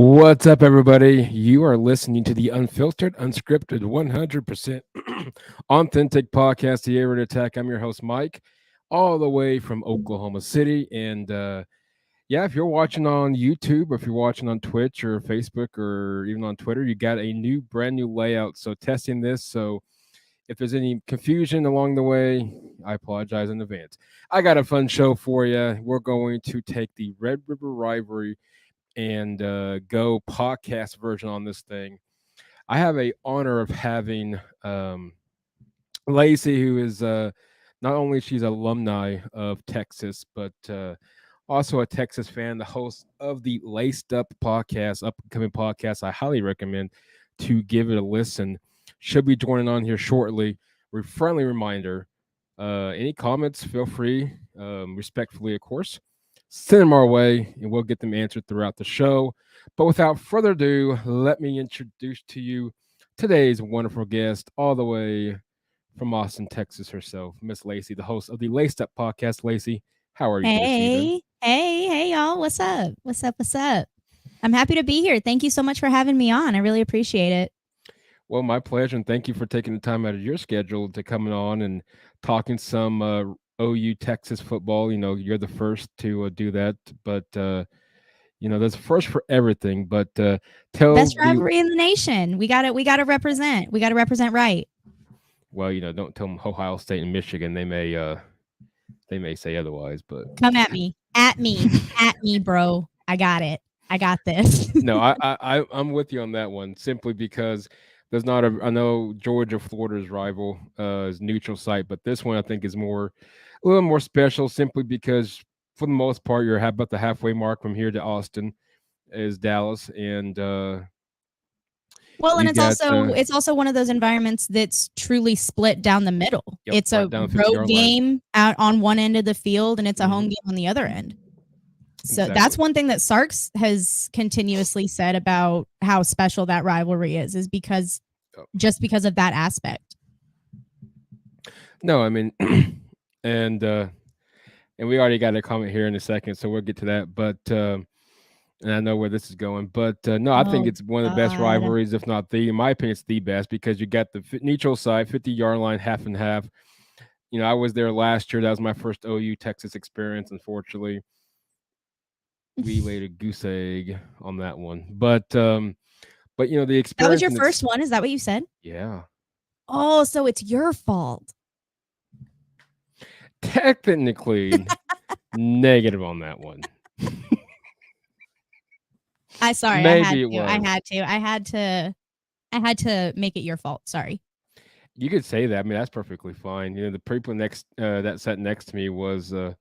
What's up, everybody? You are listening to the unfiltered, unscripted, 100% authentic podcast, The Air Attack. I'm your host, Mike, all the way from Oklahoma City. And yeah, if you're watching on YouTube, or if you're watching on Twitch or Facebook or even on Twitter, you got a brand new layout. So testing this. So if there's any confusion along the way, I apologize in advance. I got a fun show for you. We're going to take the Red River Rivalry and go podcast version on this thing. I have a honor of having Laci, who is not only she's alumni of Texas, but also a Texas fan, the host of the Laced Up podcast, upcoming podcast. I highly recommend to give it a listen. Should be joining on here shortly. Friendly reminder: any comments, feel free, respectfully, of course, send them our way, and we'll get them answered throughout the show. But without further ado, let me introduce to you today's wonderful guest, all the way from Austin, Texas herself, Miss Laci, the host of the Laced Up podcast. Laci, how are you this evening? Hey, y'all. What's up? What's up? I'm happy to be here. Thank you so much for having me on. I really appreciate it. Well, my pleasure, and thank you for taking the time out of your schedule to coming on and talking some OU Texas football. You know, you're the first to do that, but there's a first for everything. But tell best rivalry in the nation. We got to represent. We got to represent right. Well, don't tell them Ohio State and Michigan. They may say otherwise, but come at me, bro. I got it. I got this. No, I'm with you on that one. Simply because there's not I know Georgia, Florida's rival is neutral site, but this one I think is a little more special. Simply because for the most part, you're about the halfway mark from here to Austin, is Dallas, and well, and it's also one of those environments that's truly split down the middle. Yep, it's a road game out on one end of the field, and it's a home game on the other end. So that's one thing that Sarks has continuously said about how special that rivalry is because just because of that aspect. No, I mean, and we already got a comment here in a second, so we'll get to that. But and I know where this is going, but no, I think it's one of the best rivalries, if not in my opinion, it's the best, because you got the neutral side, 50-yard line, half and half. I was there last year. That was my first OU Texas experience. Unfortunately, we laid a goose egg on that one, but the experience. That was your first one. Is that what you said? Yeah. Oh, so it's your fault. Technically, negative on that one. I had to make it your fault. Sorry. You could say that. I mean, that's perfectly fine. The people next that sat next to me was I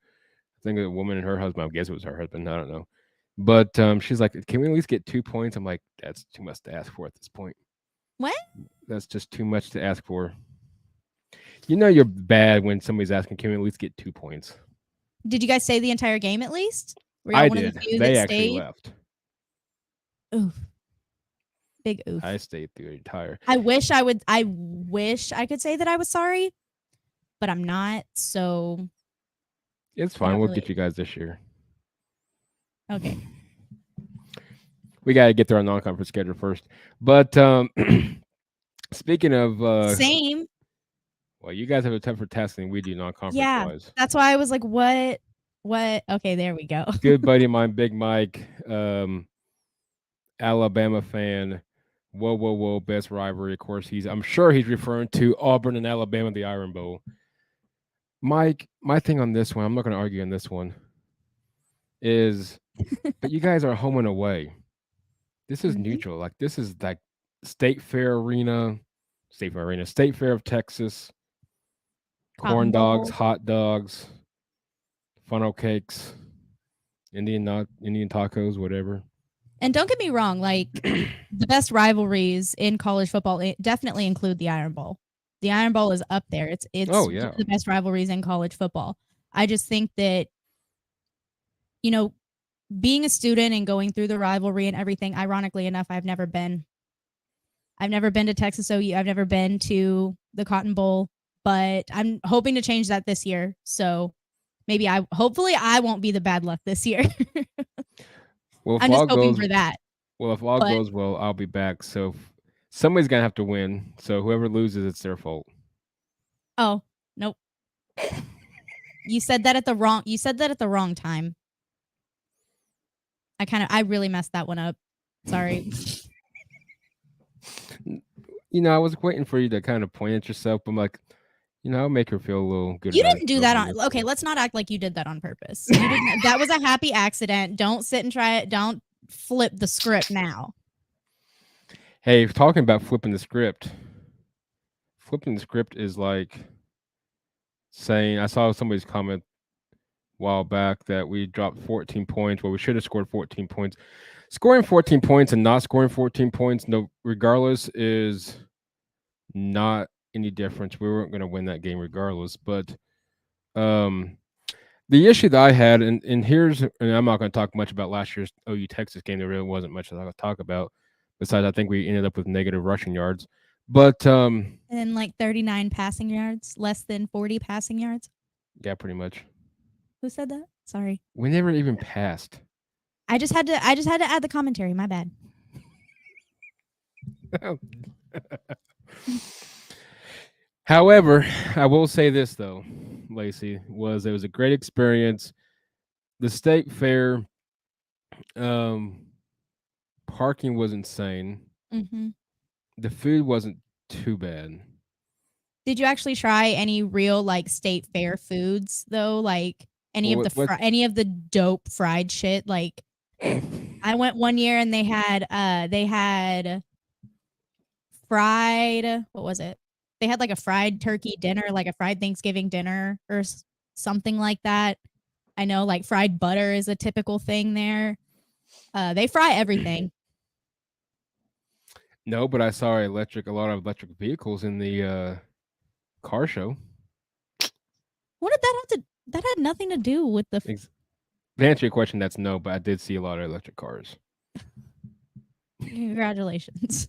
think a woman and her husband. I guess it was her husband. I don't know. But she's like, "Can we at least get 2 points?" I'm like, "That's too much to ask for at this point." What? That's just too much to ask for. You're bad when somebody's asking, "Can we at least get 2 points?" Did you guys stay the entire game at least? I did. They actually left. Oof. Big oof. I stayed through the entire. I wish I could say that I was sorry, but I'm not. So it's fine. We'll get you guys this year. Okay. We got to get through our non-conference schedule first. But speaking of same. Well, you guys have a tougher task than we do non-conference wise. That's why I was like, what? Okay, there we go. Good buddy of mine, Big Mike, Alabama fan. Whoa, best rivalry. Of course, I'm sure he's referring to Auburn and Alabama, the Iron Bowl. Mike, my thing on this one, I'm not going to argue on this one, is but you guys are home and away. This is neutral. Like, this is like State Fair of Texas. Corn dogs, hot dogs, funnel cakes, Indian tacos, whatever. And don't get me wrong, like the best rivalries in college football definitely include the Iron Bowl. The Iron Bowl is up there. It's the best rivalries in college football. I just think that, being a student and going through the rivalry and everything, ironically enough, I've never been to Texas OU. I've never been to the Cotton Bowl, but I'm hoping to change that this year. So hopefully I won't be the bad luck this year. Well, I'm just hoping for that. Well, if all But goes well, I'll be back. So somebody's gonna have to win. So whoever loses, it's their fault. oh, nope. You said that at the wrong. You said that at the wrong time. I really messed that one up. Sorry. I was waiting for you to kind of point at yourself. I'm like, I'll make her feel a little good. You didn't do that on. Okay, let's not act like you did that on purpose. You didn't. That was a happy accident. Don't sit and try it. Don't flip the script now. Hey, talking about flipping the script is like saying, I saw somebody's comment a while back that we dropped 14 points. Well, we should have scored 14 points. Scoring 14 points and not scoring 14 points, no, regardless, is not any difference. We weren't going to win that game regardless. But the issue that I had, and I'm not going to talk much about last year's OU Texas game. There really wasn't much to talk about. Besides, I think we ended up with negative rushing yards. But and like 39 passing yards, less than 40 passing yards. Yeah, pretty much. Who said that? Sorry. We never even passed. I just had to add the commentary. My bad. However, I will say this though, Laci, it was a great experience. The state fair parking was insane. Mm-hmm. The food wasn't too bad. Did you actually try any real like state fair foods though? Like any of the dope fried shit? Like I went one year and they had fried, what was it? They had like a fried turkey dinner, like a fried Thanksgiving dinner or something like that. I know like fried butter is a typical thing there. They fry everything. No, but I saw a lot of electric vehicles in the car show. What did that have to? That had nothing to do with the. To answer your question, that's no, but I did see a lot of electric cars. Congratulations.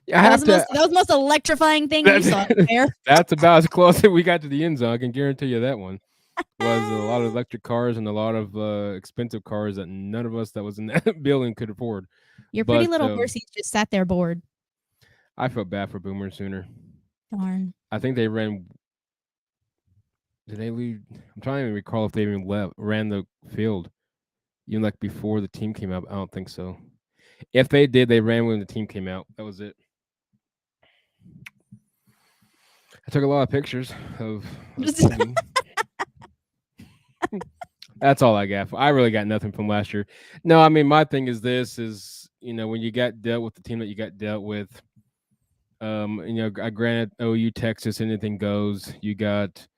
That was the most electrifying thing you saw there. That's about as close as we got to the end zone. I can guarantee you that one. Was a lot of electric cars and a lot of expensive cars that none of us that was in that building could afford. Your pretty little horsies just sat there bored. I felt bad for Boomer Sooner. Darn. I think they ran. Did they leave? I'm trying to recall if they even ran the field, even like before the team came out. I don't think so. If they did, they ran when the team came out. That was it. I took a lot of pictures of That's all I got. I really got nothing from last year. No, I mean, my thing is this is, when you got dealt with the team that you got dealt with, I granted OU, Texas, anything goes. You got,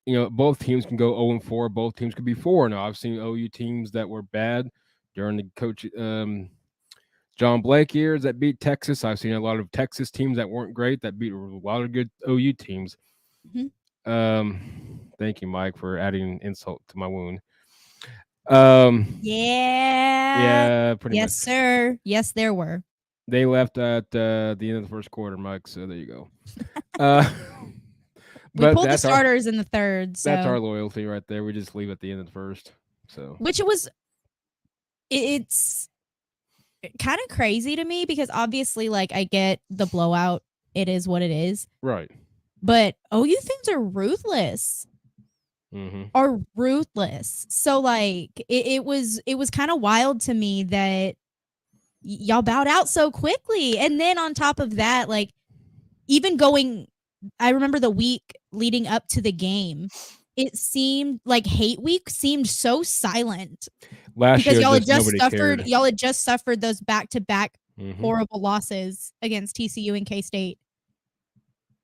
both teams can go 0-4. Both teams could be 4-0. I've seen OU teams that were bad during the coach John Blake years that beat Texas. I've seen a lot of Texas teams that weren't great that beat a lot of good OU teams. Mm-hmm. Thank you, Mike, for adding insult to my wound. Yeah, pretty much. Yes, sir. Yes, there were. They left at the end of the first quarter, Mike. So there you go. We pulled the starters in the third. So. That's our loyalty right there. We just leave at the end of the first. So it's kind of crazy to me because obviously, like, I get the blowout. It is what it is. Right. But OU things are ruthless. Mm-hmm. Are ruthless. So like it was kind of wild to me that y'all bowed out so quickly. And then on top of that, like even I remember the week leading up to the game, it seemed like hate week seemed so silent. Last year, y'all had just suffered those back-to-back horrible losses against TCU and K-State.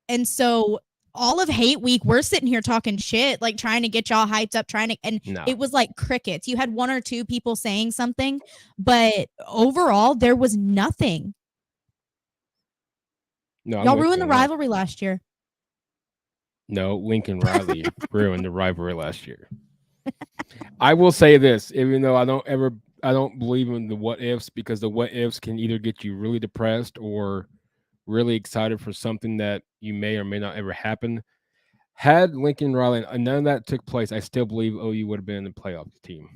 And so all of hate week, we're sitting here talking shit, like trying to get y'all hyped up, it was like crickets. You had one or two people saying something, but overall there was nothing. No, y'all ruined the rivalry last year. No, Lincoln Riley ruined the rivalry last year. I will say this, even though I don't believe in the what ifs, because the what ifs can either get you really depressed or really excited for something that you may or may not ever happen. Had Lincoln Riley and none of that took place, I still believe OU would have been in the playoff team.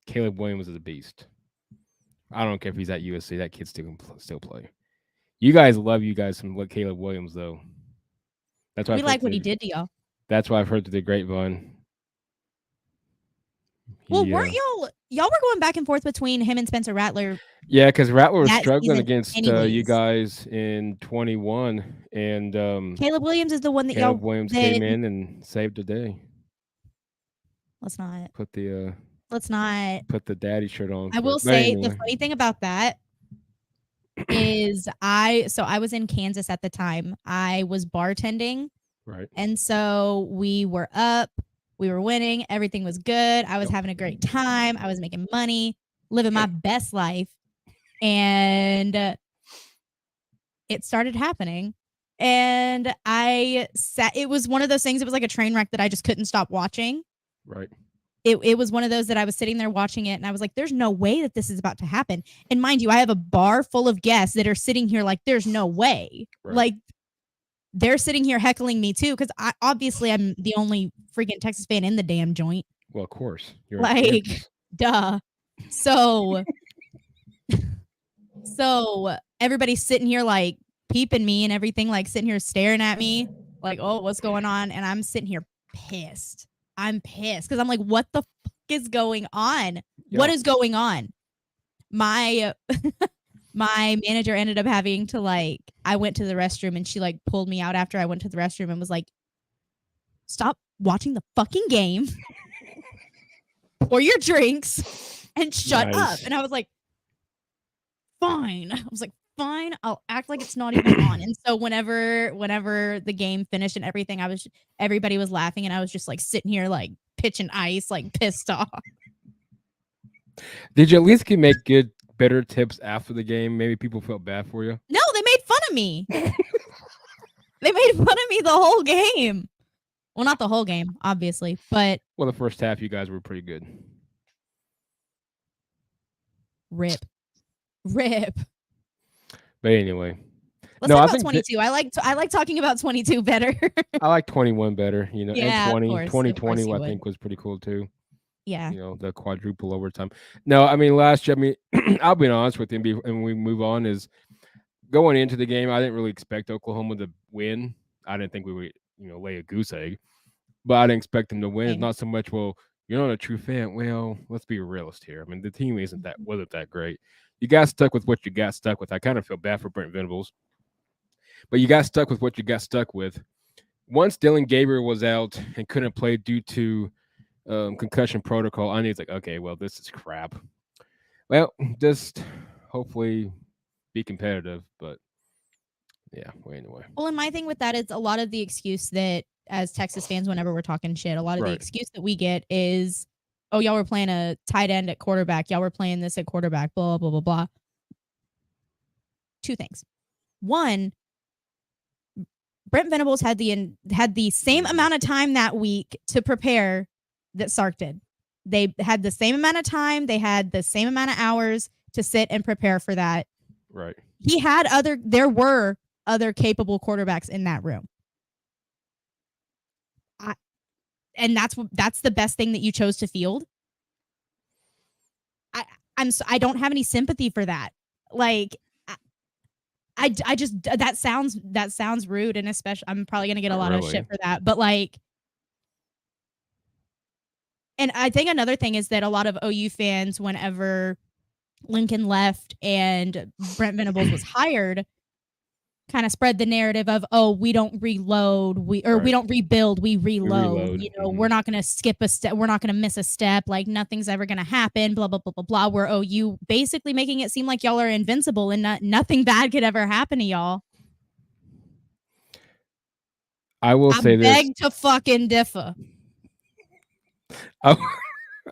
Caleb Williams is a beast. I don't care if he's at USC. That kid still play. You guys love you guys some Caleb Williams though. That's why we like what he did to y'all. That's why I've heard through the grapevine. Well, weren't y'all were going back and forth between him and Spencer Rattler? Yeah, because Rattler was struggling against you guys in 21, and Caleb Williams is the one that Caleb Williams came in and saved the day. Let's not put the daddy shirt on. I will say the funny thing about that is I was in Kansas at the time. I was bartending. Right. And so we were up, we were winning, everything was good. I was having a great time. I was making money, living my best life. And it started happening. And it was one of those things, it was like a train wreck that I just couldn't stop watching. Right. It was one of those that I was sitting there watching it and I was like, there's no way that this is about to happen. And mind you, I have a bar full of guests that are sitting here like, there's no way. Right. Like, they're sitting here heckling me too, because I'm the only freaking Texas fan in the damn joint. Well, of course. You're like, duh. So everybody's sitting here like peeping me and everything, like sitting here staring at me like, oh, what's going on? And I'm sitting here pissed. I'm pissed because I'm like, what the fuck is going on? Yeah. What is going on? My manager ended up having to I went to the restroom and she pulled me out after I went to the restroom and was like, stop watching the fucking game or your drinks and shut up. And I was like, fine. I was like, fine, I'll act like it's not even on. And so whenever the game finished and everything, everybody was laughing and I was just sitting here pitching ice, pissed off. Did you at least make better tips after the game? Maybe people felt bad for you. No, they made fun of me. They made fun of me the whole game. Well, not the whole game, obviously, but the first half you guys were pretty good. Rip. But anyway, let's talk about 22. I like talking about 22 better. I like 21 better. Yeah, and 2020 I think was pretty cool too. Yeah. The quadruple overtime. No, I mean, last year, I'll be honest with you, and we move on, is going into the game, I didn't really expect Oklahoma to win. I didn't think we would, lay a goose egg, but I didn't expect them to win. It's not so much, well, you're not a true fan. Well, let's be a realist here. I mean, the team wasn't that great. You got stuck with what you got stuck with. I kind of feel bad for Brent Venables, but you got stuck with what you got stuck with. Once Dylan Gabriel was out and couldn't play due to concussion protocol, I knew it's okay, well, this is crap. Well, just hopefully be competitive, but yeah, well, anyway. Well, and my thing with that is a lot of the excuse that as Texas fans, whenever we're talking shit, a lot of the excuse that we get is, oh, y'all were playing a tight end at quarterback. Y'all were playing this at quarterback, blah, blah, blah, blah. Two things. One, Brent Venables had the same amount of time that week to prepare that Sark did. They had the same amount of time. They had the same amount of hours to sit and prepare for that. Right. There were other capable quarterbacks in that room. And that's the best thing that you chose to field. I don't have any sympathy for that. I just that sounds rude, and especially I'm probably gonna get a lot of shit for that. But and I think another thing is that a lot of OU fans, whenever Lincoln left and Brent Venables was hired, kind of spread the narrative of, oh, we don't reload, we don't rebuild, we reload. We're not going to skip a step, we're not going to miss a step, nothing's ever going to happen, blah blah blah blah blah. Where OU basically making it seem like y'all are invincible and nothing bad could ever happen to y'all. I beg to fucking differ.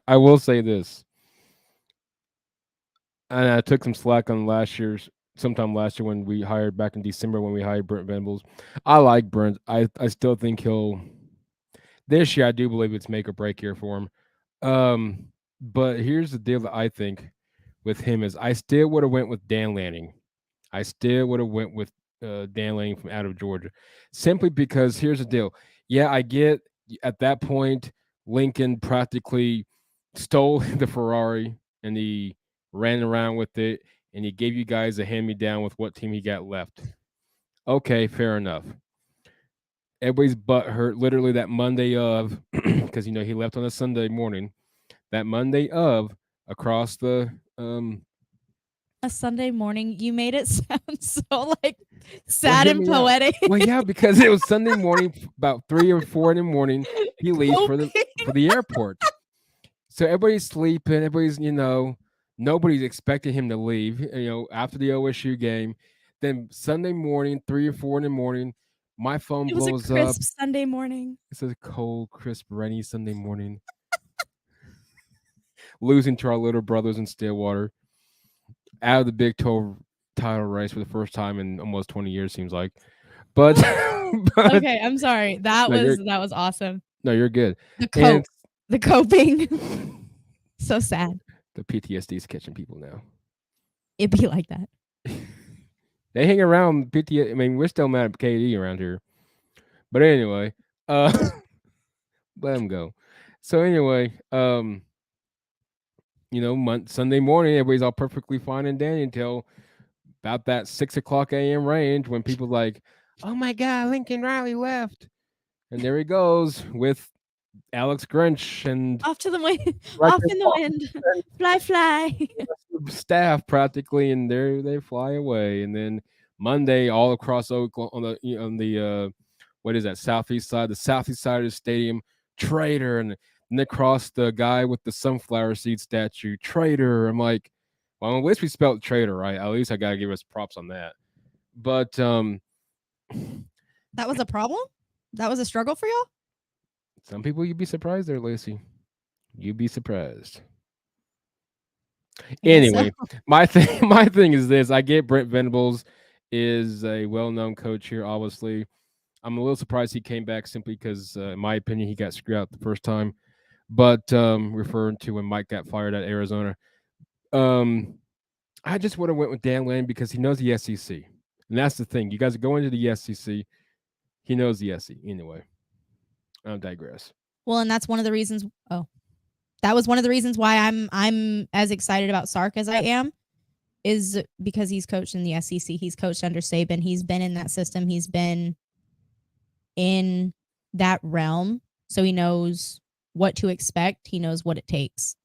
I will say this, and I took some slack on sometime last year when we hired back in December when we hired Brent Venables. I like Brent. I still think this year I do believe it's make or break year for him. But here's the deal that I think with him is I still would have went with Dan Lanning. I still would have went with Dan Lanning from out of Georgia, simply because here's the deal. Yeah, I get at that point Lincoln practically stole the Ferrari and he ran around with it and he gave you guys a hand me down with what team he got left. Okay, fair enough. Everybody's butt hurt literally that Monday of because he left on a Sunday morning. That Monday of across the A Sunday morning. You made it sound so like well, sad hear and me out. poetic. Well, yeah, because it was Sunday morning, about 3 or 4 in the morning. He leaves for the airport. So everybody's sleeping. Everybody's nobody's expecting him to leave. After the OSU game, then Sunday morning, 3 or 4 in the morning, my phone It was a blows up. crisp Sunday morning. It's a cold, crisp, rainy Sunday morning. Losing to our little brothers in Stillwater out of the Big 12 title race for the first time in almost 20 years, seems like. But, but Okay, I'm sorry. That no, was awesome. no, you're good. The coping. So sad. The PTSD is catching people now. It'd be like that. They hang around PTSD. I mean, we're still mad at KD around here. But anyway, let them go. So anyway, Sunday morning, everybody's all perfectly fine and dandy until about that 6:00 a.m. range when people like, oh my God, Lincoln Riley left. And there he goes with Alex Grinch and off to the wind, off in the wind, fly. Staff practically, and they fly away. And then Monday, all across Oklahoma on the what is that the southeast side of the stadium, traitor, and then across the guy with the sunflower seed statue, traitor. I'm like, well, at least we spelled traitor right. At least I gotta give us props on that. But that was a problem. That was a struggle for y'all. Some people you'd be surprised there, Laci. You'd be surprised. Anyway, so. my thing is this. I get Brent Venables is a well-known coach here, obviously. I'm a little surprised he came back simply because, in my opinion, he got screwed out the first time. But referring to when Mike got fired at Arizona, I just would have went with Dan Lanning because he knows the SEC. And that's the thing. You guys are going to the SEC. He knows the SEC. Anyway, I'll digress. Well, and that's one of the reasons. Oh, that was one of the reasons why I'm as excited about Sark as I am, is because he's coached in the SEC. He's coached under Saban. He's been in that system. He's been in that realm, so he knows what to expect. He knows what it takes.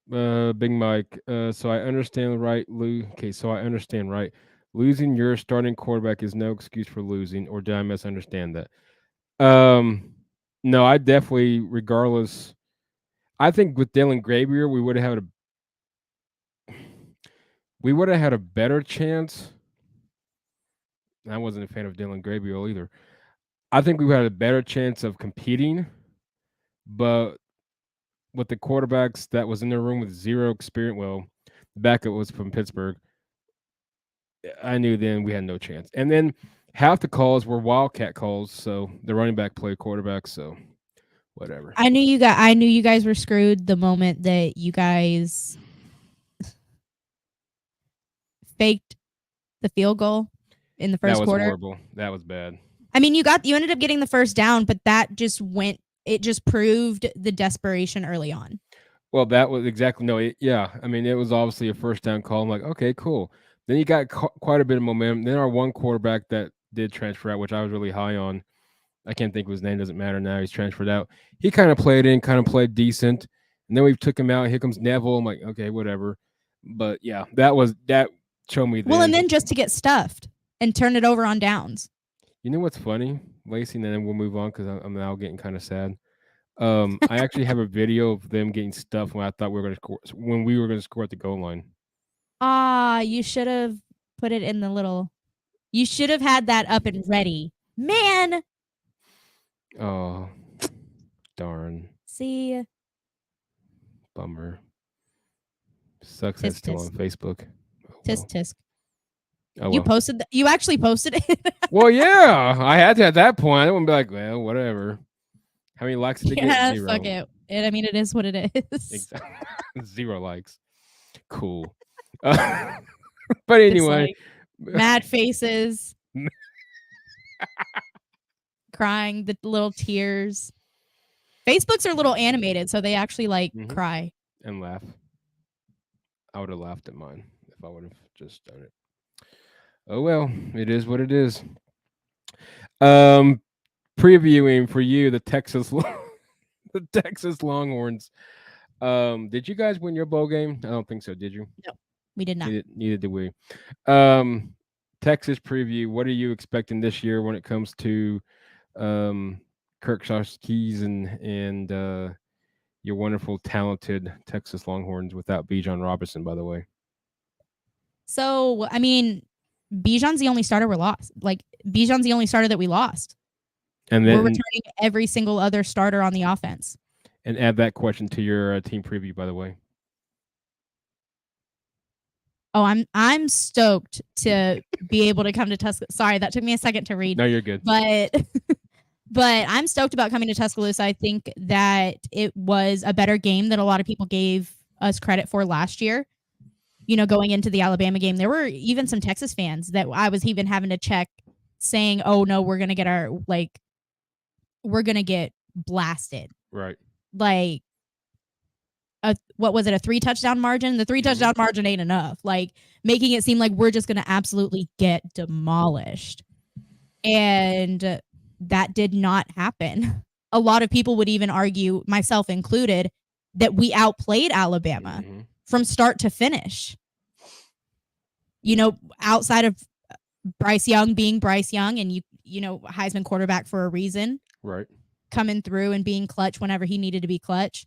Big Mike. So I understand, right, Lou? Okay, so I understand, right? Losing your starting quarterback is no excuse for losing, or did I misunderstand that? No, I definitely, regardless. I think with Dylan Grabier, we would have had a better chance. I wasn't a fan of Dylan Grabier either. I think we had a better chance of competing, but with the quarterbacks that was in the room with zero experience, well, the backup was from Pittsburgh. I knew then we had no chance. And then half the calls were Wildcat calls, so the running back played quarterback, so whatever. I knew you guys were screwed the moment that you guys faked the field goal in the first quarter. That was horrible. That was bad. I mean, you ended up getting the first down, but that just proved the desperation early on. Well, that was exactly I mean, it was obviously a first down call. I'm like, okay, cool. Then you got quite a bit of momentum. Then our one quarterback that did transfer out, which I was really high on, I can't think of his name. Doesn't matter now. He's transferred out. He kind of played decent. And then we took him out. Here comes Neville. I'm like, okay, whatever. But yeah, that showed me. Well, and then just to get stuffed and turn it over on downs. You know what's funny, Laci? And then we'll move on because I'm now getting kind of sad. I actually have a video of them getting stuffed when I thought we were going to score. When we were going to score at the goal line. You should have put it in the little. You should have had that up and ready, man. Oh, darn. See. Bummer. Sucks that's still on Facebook. Tisk. Oh, you posted you actually posted it? Well, yeah. I had to at that point. I wouldn't be like, well, whatever. How many likes did it get? 0. Fuck it. I mean, it is what it is. Exactly. 0 likes. Cool. But anyway. Like mad faces. Crying, the little tears. Facebooks are a little animated, so they actually cry and laugh. I would have laughed at mine if I would have just done it. Oh well, it is what it is. Previewing for you the the Texas Longhorns. Did you guys win your bowl game? I don't think so. Did you? No, we did not. Neither did we. Texas preview. What are you expecting this year when it comes to Kirk Sarskeys and your wonderful, talented Texas Longhorns without Bijan Robinson, by the way? So, I mean, Bijan's the only starter we lost. Bijan's the only starter that we lost. And then we're returning every single other starter on the offense. And add that question to your team preview, by the way. Oh, I'm stoked to be able to come to Tuscaloosa. Sorry, that took me a second to read. No, you're good. But I'm stoked about coming to Tuscaloosa. I think that it was a better game than a lot of people gave us credit for last year. Going into the Alabama game, there were even some Texas fans that I was even having to check saying, oh no, we're going to get blasted. Right. What was it? A 3 touchdown margin? The 3 touchdown margin ain't enough. Making it seem like we're just going to absolutely get demolished. And that did not happen. A lot of people would even argue, myself included, that we outplayed Alabama from start to finish. Outside of Bryce Young being Bryce Young and Heisman quarterback for a reason. Right. Coming through and being clutch whenever he needed to be clutch.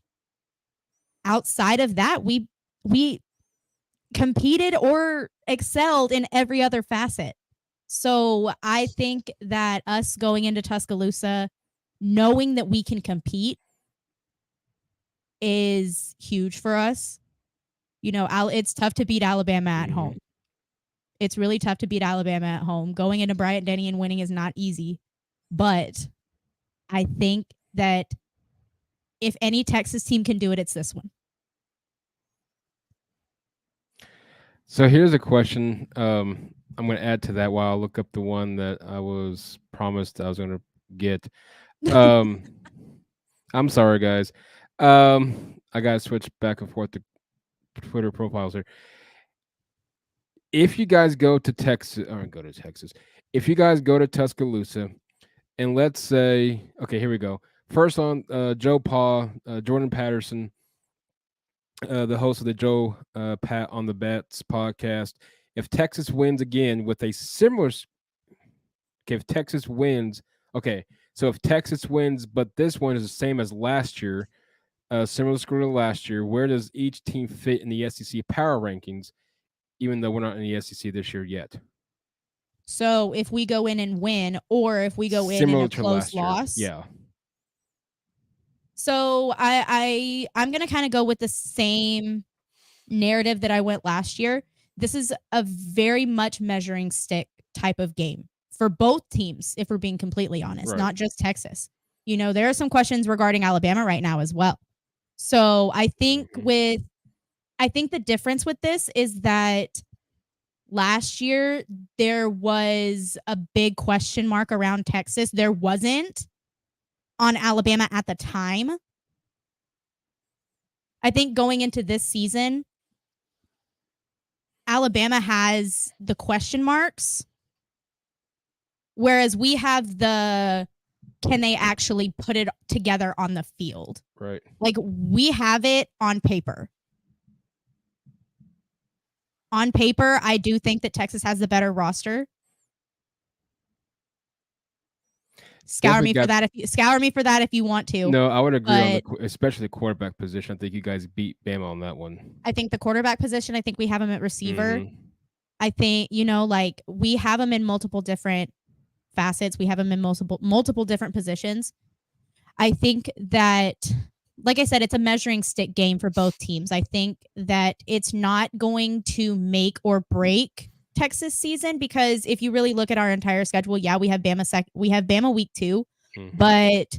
Outside of that, we competed or excelled in every other facet. So I think that us going into Tuscaloosa, knowing that we can compete is huge for us. It's tough to beat Alabama at home. It's really tough to beat Alabama at home. Going into Bryant-Denny and winning is not easy. But I think that if any Texas team can do it, it's this one. So here's a question. I'm going to add to that while I look up the one that I was promised I was going to get. I'm sorry, guys. I got to switch back and forth to Twitter profiles here. If you guys go to Texas, if you guys go to Tuscaloosa, and let's say, okay, here we go. First on Joe Pa, Jordan Patterson, the host of the Joe Pat on the Bets podcast. If Texas wins again with a similar, if Texas wins, so if Texas wins, but this one is the same as last year, similar score to last year, where does each team fit in the SEC power rankings, even though we're not in the SEC this year yet? So if we go in and win, or if we go in a close loss, yeah. So I'm gonna kind of go with the same narrative that I went last year. This is a very much measuring stick type of game for both teams, if we're being completely honest, not just Texas. There are some questions regarding Alabama right now as well. So I think the difference with this is that last year there was a big question mark around Texas. There wasn't on Alabama at the time. I think going into this season, Alabama has the question marks, whereas we have can they actually put it together on the field? Right. We have it on paper. On paper, I do think that Texas has the better roster. Scour me for that if you want to. No, I would agree especially the quarterback position. I think you guys beat Bama on that one. I think the quarterback position, I think we have them at receiver. I think, we have them in multiple different facets. We have them in multiple different positions. I think that, like I said, it's a measuring stick game for both teams. I think that it's not going to make or break Texas season, because if you really look at our entire schedule, we have Bama week 2, but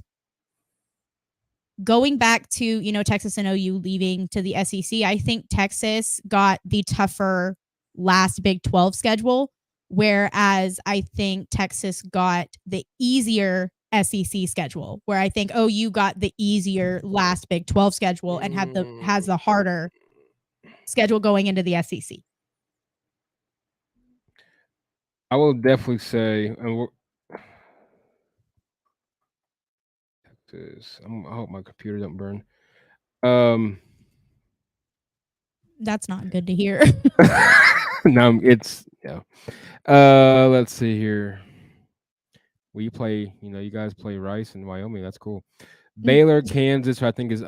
going back to, Texas and OU leaving to the SEC, I think Texas got the tougher last Big 12 schedule, whereas I think Texas got the easier SEC schedule, where I think OU got the easier last Big 12 schedule and has the harder schedule going into the SEC. I will definitely say, I hope my computer doesn't burn. That's not good to hear. No, it's yeah. Let's see here. We play, you guys play Rice in Wyoming. That's cool. Baylor, Kansas, I think is.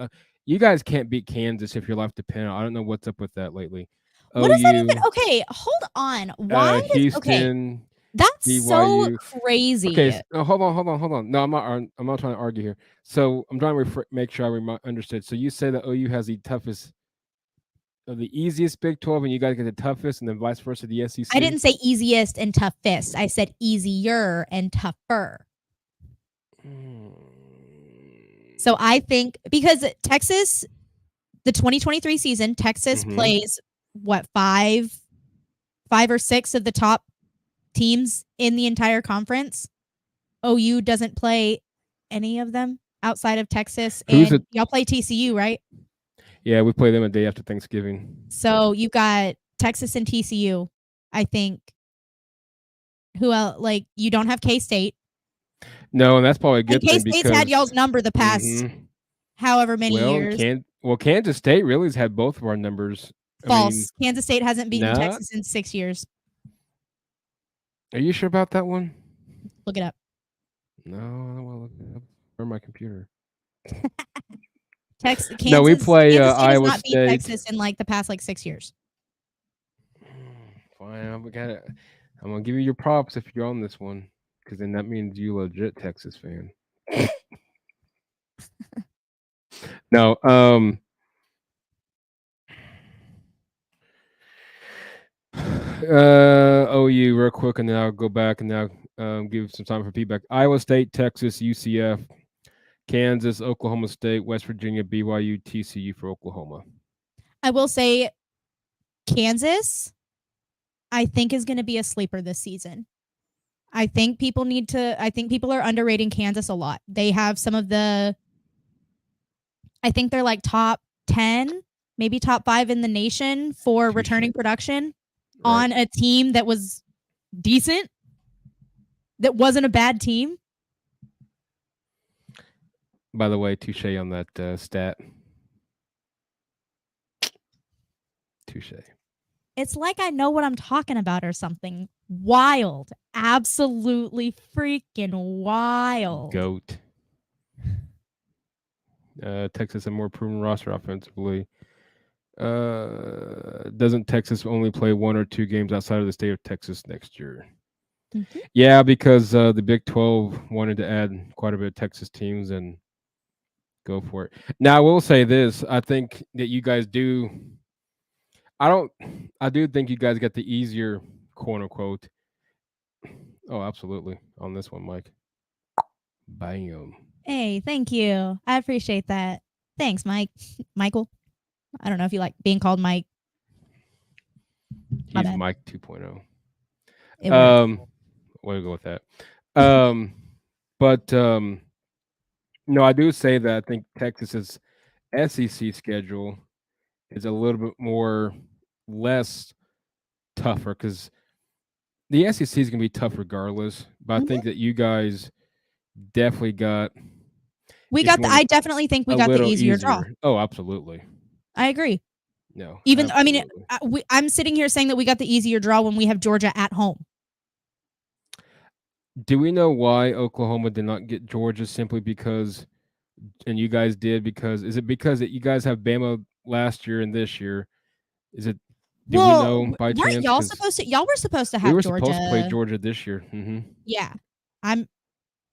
You guys can't beat Kansas if your life depends. I don't know what's up with that lately. What does that even? Okay, hold on. Why? Houston. That's BYU. So crazy. Okay, hold on. No, I'm not trying to argue here. So I'm trying to make sure I understood. So you say that OU has the toughest, the easiest Big 12, and you guys get the toughest, and then vice versa, the SEC? I didn't say easiest and toughest. I said easier and tougher. So I think because Texas, the 2023 season, Texas plays what, five or six of the top teams in the entire conference. OU doesn't play any of them outside of Texas. And y'all play TCU, right? Yeah, we play them a day after Thanksgiving. So you got Texas and TCU, I think. Who else? Like, you don't have K-State. No, and that's probably a good thing because K-State's had y'all's number the past however many years. Kansas State really has had both of our numbers. False. Kansas State hasn't beaten Texas in 6 years. Are you sure about that one? Look it up. No, I don't want to look it up. Where's my computer? Kansas, no, we play Kansas State Iowa has not State. Beat Texas in like the past 6 years. Fine, I'm gonna give you your props if you're on this one, because then that means you legit Texas fan. No, OU real quick, and then I'll go back and now give some time for feedback. Iowa State, Texas, UCF, Kansas, Oklahoma State, West Virginia, BYU, TCU for Oklahoma. I will say Kansas, I think, is going to be a sleeper this season. I think people are underrating Kansas a lot. They have some of the, I think they're like top 10, maybe top 5 in the nation for returning production on a team that was decent, that wasn't a bad team. By the way, touche on that stat. Touche. It's like I know what I'm talking about or something. Wild. Absolutely freaking wild. GOAT. Texas a more proven roster offensively. Doesn't Texas only play 1 or 2 games outside of the state of Texas next year? Mm-hmm. Yeah, because the Big 12 wanted to add quite a bit of Texas teams and go for it. Now, I will say this. I think that you guys do. I do think you guys get the easier, quote unquote. Oh, absolutely. On this one, Mike. Bam. Hey, thank you. I appreciate that. Thanks, Mike. Michael. I don't know if you like being called Mike. He's Mike 2.0. Way to go with that. But no, I do say that I think Texas's SEC schedule is a little bit less tougher, because the SEC is going to be tough regardless. But I think that you guys definitely got. I definitely think we got the easier draw. Oh, absolutely. I agree. No, even absolutely. I mean, I'm sitting here saying that we got the easier draw when we have Georgia at home. Do we know why Oklahoma did not get Georgia? Simply because, and you guys did, because is it because that you guys have Bama last year and this year? Is it? Do we know by chance? Y'all were supposed to have. We were Georgia. Supposed to play Georgia this year. Mm-hmm. Yeah,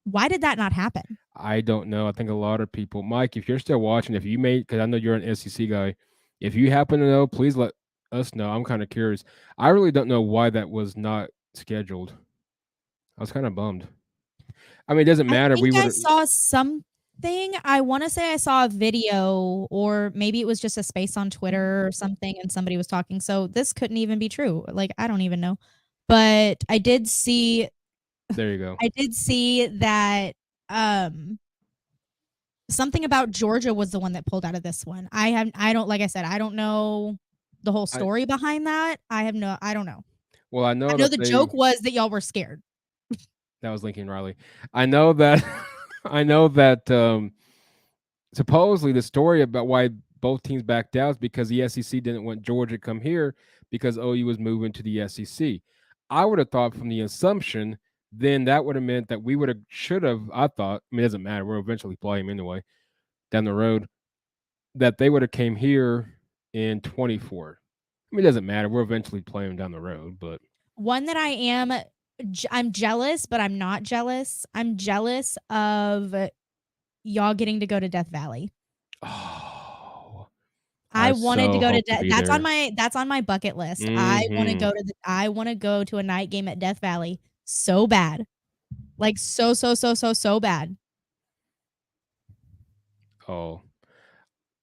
Why did that not happen? I don't know. I think a lot of people, Mike, if you're still watching, because I know you're an SEC guy, if you happen to know, please let us know. I'm kind of curious. I really don't know why that was not scheduled. I was kind of bummed. I mean, it doesn't matter. I saw something. I want to say I saw a video, or maybe it was just a space on Twitter or something, and somebody was talking. So this couldn't even be true. Like, I don't even know. But I did see. There you go. I did see that Something about Georgia was the one that pulled out of this one. I don't, like I said, I don't know the whole story behind that. I don't know. Well, I know I know that the joke was that y'all were scared. that was Lincoln Riley. I know that I know that supposedly the story about why both teams backed out is because the SEC didn't want Georgia to come here because OU was moving to the SEC. I would have thought from the assumption then that would have meant that we should have, I thought, I mean, it doesn't matter. We'll eventually play them anyway down the road, that they would have came here in 24. I mean, it doesn't matter. We'll eventually play them down the road, but. One that I'm jealous, but I'm not jealous. I'm jealous of y'all getting to go to Death Valley. Oh, I wanted to go to that's on my bucket list. Mm-hmm. I want to go to a night game at Death Valley so bad. Like so bad. Oh.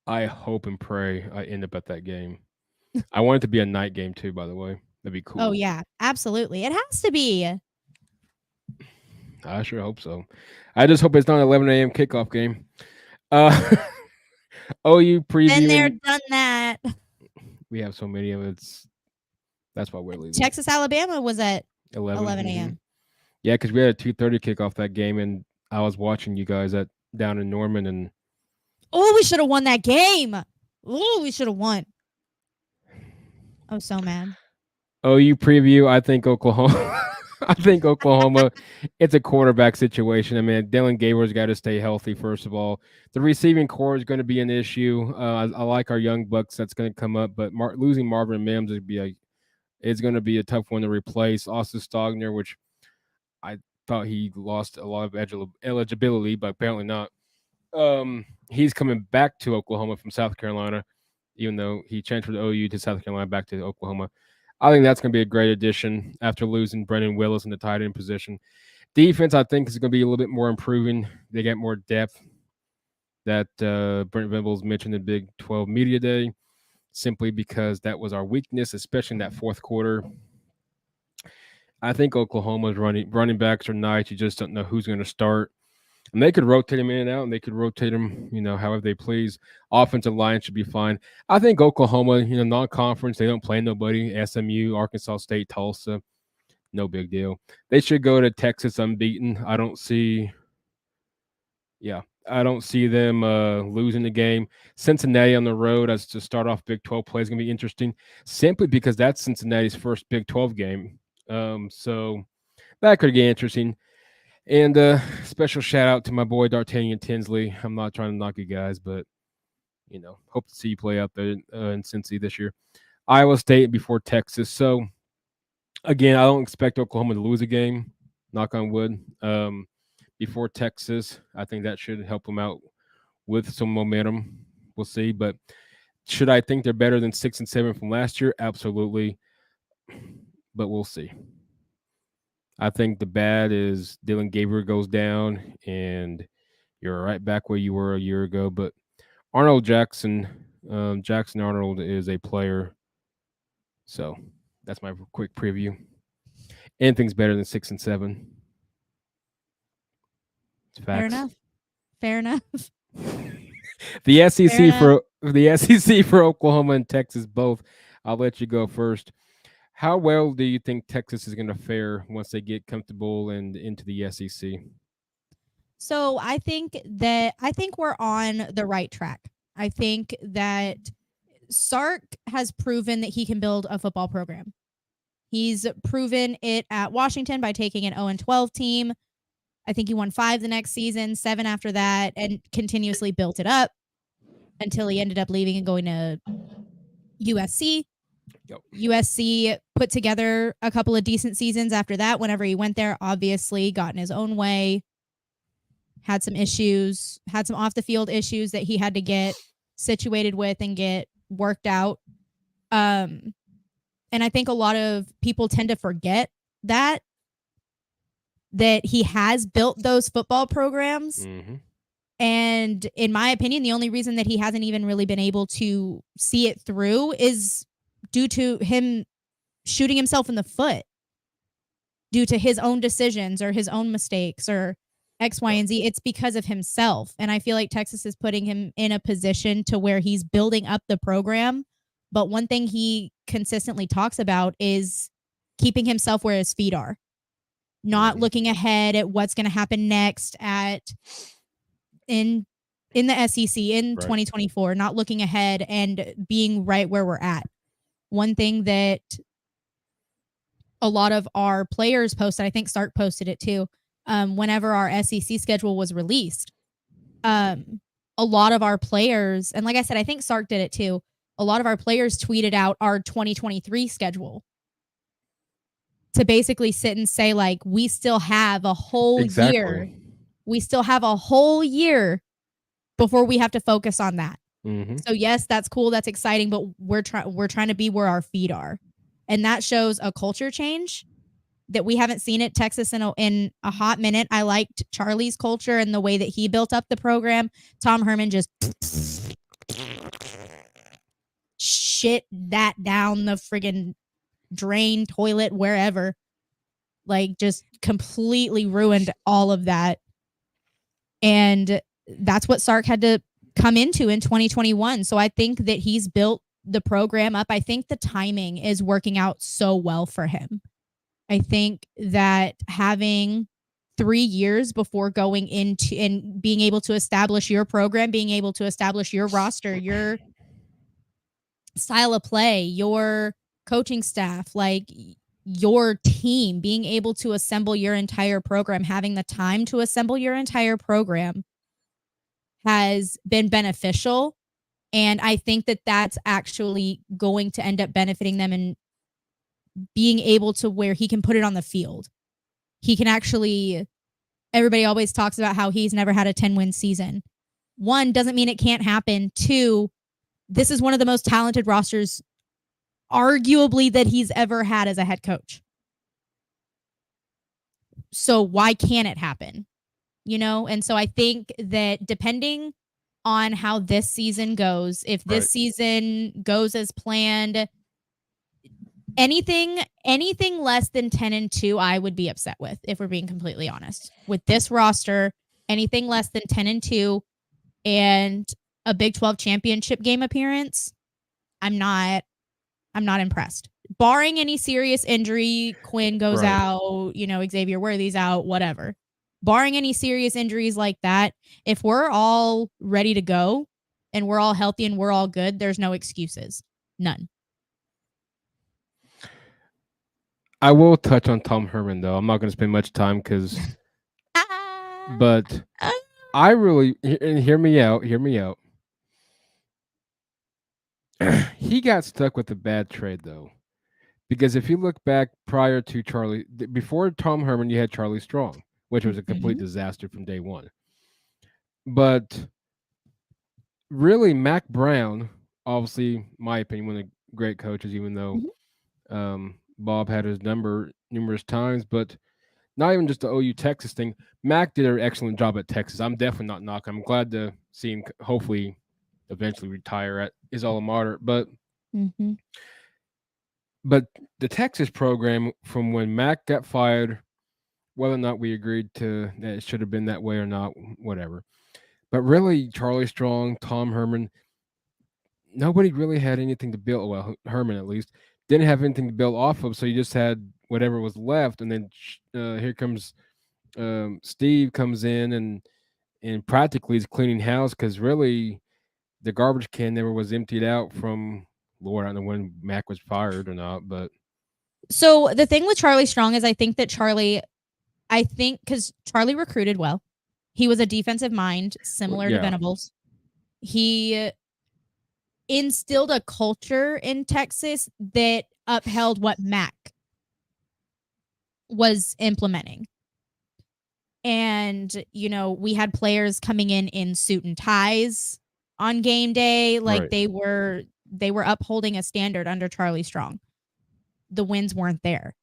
I hope and pray I end up at that game. I want it to be a night game too, by the way. That'd be cool. Oh yeah, absolutely. It has to be. I sure hope so. I just hope it's not an 11 a.m. kickoff game. OU preview. Been there, done that. We have so many of it. That's why we're leaving. Texas Alabama was at 11 a.m. Yeah, because we had a 2:30 kickoff that game, and I was watching you guys down in Norman, and we should have won that game. We should have won. I was so mad. OU preview. I think Oklahoma. I think Oklahoma, it's a quarterback situation. I mean, Dylan Gabriel's got to stay healthy, first of all. The receiving core is going to be an issue. I like our young bucks that's going to come up, but losing Marvin Mims is going to be a tough one to replace. Austin Stogner, which I thought he lost a lot of eligibility, but apparently not. He's coming back to Oklahoma from South Carolina, even though he transferred OU to South Carolina back to Oklahoma. I think that's going to be a great addition after losing Brendan Willis in the tight end position. Defense, I think, is going to be a little bit more improving. They get more depth. That Brent Venables mentioned in Big 12 Media Day, simply because that was our weakness, especially in that fourth quarter. I think Oklahoma's running backs are nice. You just don't know who's going to start. And they could rotate them in and out, and they could rotate them, however they please. Offensive line should be fine. I think Oklahoma, non-conference, they don't play nobody. SMU, Arkansas State, Tulsa, no big deal. They should go to Texas unbeaten. I don't see them losing the game. Cincinnati on the road as to start off Big 12 play is going to be interesting, simply because that's Cincinnati's first Big 12 game. So that could get interesting. And special shout out to my boy D'Artagnan Tinsley. I'm not trying to knock you guys, but hope to see you play out there in Cincy this year. Iowa State before Texas. So again, I don't expect Oklahoma to lose a game. Knock on wood. Before Texas, I think that should help them out with some momentum. We'll see. But should I think they're better than 6 and 7 from last year? Absolutely. But we'll see. I think the bad is Dylan Gabriel goes down, and you're right back where you were a year ago. But Jackson Arnold is a player. So that's my quick preview. Anything's better than 6 and 7. It's facts. Fair enough. The SEC for Oklahoma and Texas both. I'll let you go first. How well do you think Texas is going to fare once they get comfortable and into the SEC? So I think we're on the right track. I think that Sark has proven that he can build a football program. He's proven it at Washington by taking an 0-12 team. I think he won 5 the next season, 7 after that, and continuously built it up until he ended up leaving and going to USC. Yep. USC put together a couple of decent seasons after that. Whenever he went there, obviously got in his own way, had some issues, had some off the field issues that he had to get situated with and get worked out. And I think a lot of people tend to forget that he has built those football programs. Mm-hmm. And in my opinion, the only reason that he hasn't even really been able to see it through is due to him shooting himself in the foot, due to his own decisions or his own mistakes, or X, Y, and Z. It's because of himself. And I feel like Texas is putting him in a position to where he's building up the program. But one thing he consistently talks about is keeping himself where his feet are, not looking ahead at what's going to happen next in the SEC in 2024, not looking ahead and being right where we're at. One thing that a lot of our players posted, I think Stark posted it too, whenever our SEC schedule was released, a lot of our players, and like I said, I think Sark did it too, a lot of our players tweeted out our 2023 schedule to basically sit and say, like, we still have a whole year. We still have a whole year before we have to focus on that. So yes, that's cool. That's exciting, but we're trying to be where our feet are. And that shows a culture change that we haven't seen at Texas in a hot minute. I liked Charlie's culture and the way that he built up the program. Tom Herman just shit that down the friggin' drain, toilet, wherever. Like, just completely ruined all of that. And that's what Sark had to come into in 2021. So I think that he's built the program up. I think the timing is working out so well for him. I think that having 3 years before going into and being able to establish your program, being able to establish your roster, your style of play, your coaching staff, like your team, being able to assemble your entire program, having the time to assemble your entire program has been beneficial. And I think that that's actually going to end up benefiting them and being able to where he can put it on the field. He can actually, everybody always talks about how he's never had a 10-win season. 1, doesn't mean it can't happen. 2, this is one of the most talented rosters arguably that he's ever had as a head coach. So why can't it happen? You know? And so I think that depending on how this season goes, if this season goes as planned, anything less than 10-2, I would be upset with, if we're being completely honest. With this roster, anything less than 10-2 and a Big 12 championship game appearance, I'm not impressed. Barring any serious injury, Quinn goes out, you know, Xavier Worthy's out, whatever. Barring any serious injuries like that, if we're all ready to go and we're all healthy and we're all good, there's no excuses. None. I will touch on Tom Herman, though. I'm not going to spend much time because, but I really, and hear me out. He got stuck with a bad trade, though, because if you look back prior to Charlie, before Tom Herman, you had Charlie Strong, which was a complete disaster from day one. But really, Mac Brown, obviously, my opinion, one of the great coaches, even though Bob had his number numerous times, but not even just the OU Texas thing. Mac did an excellent job at Texas. I'm definitely not knocking. I'm glad to see him hopefully eventually retire at his alma mater. But the Texas program, from when Mac got fired, whether or not we agreed to that it should have been that way or not, whatever. But really, Charlie Strong, Tom Herman, nobody really had anything to build. Well, Herman at least didn't have anything to build off of, so you just had whatever was left. And then here comes Steve comes in and practically is cleaning house, because really the garbage can never was emptied out from, Lord, I don't know when Mac was fired or not. But so the thing with Charlie Strong is I think because Charlie recruited well. He was a defensive mind, similar to Venables. He instilled a culture in Texas that upheld what Mac was implementing. And, you know, we had players coming in suit and ties on game day. Like they were upholding a standard under Charlie Strong. The wins weren't there.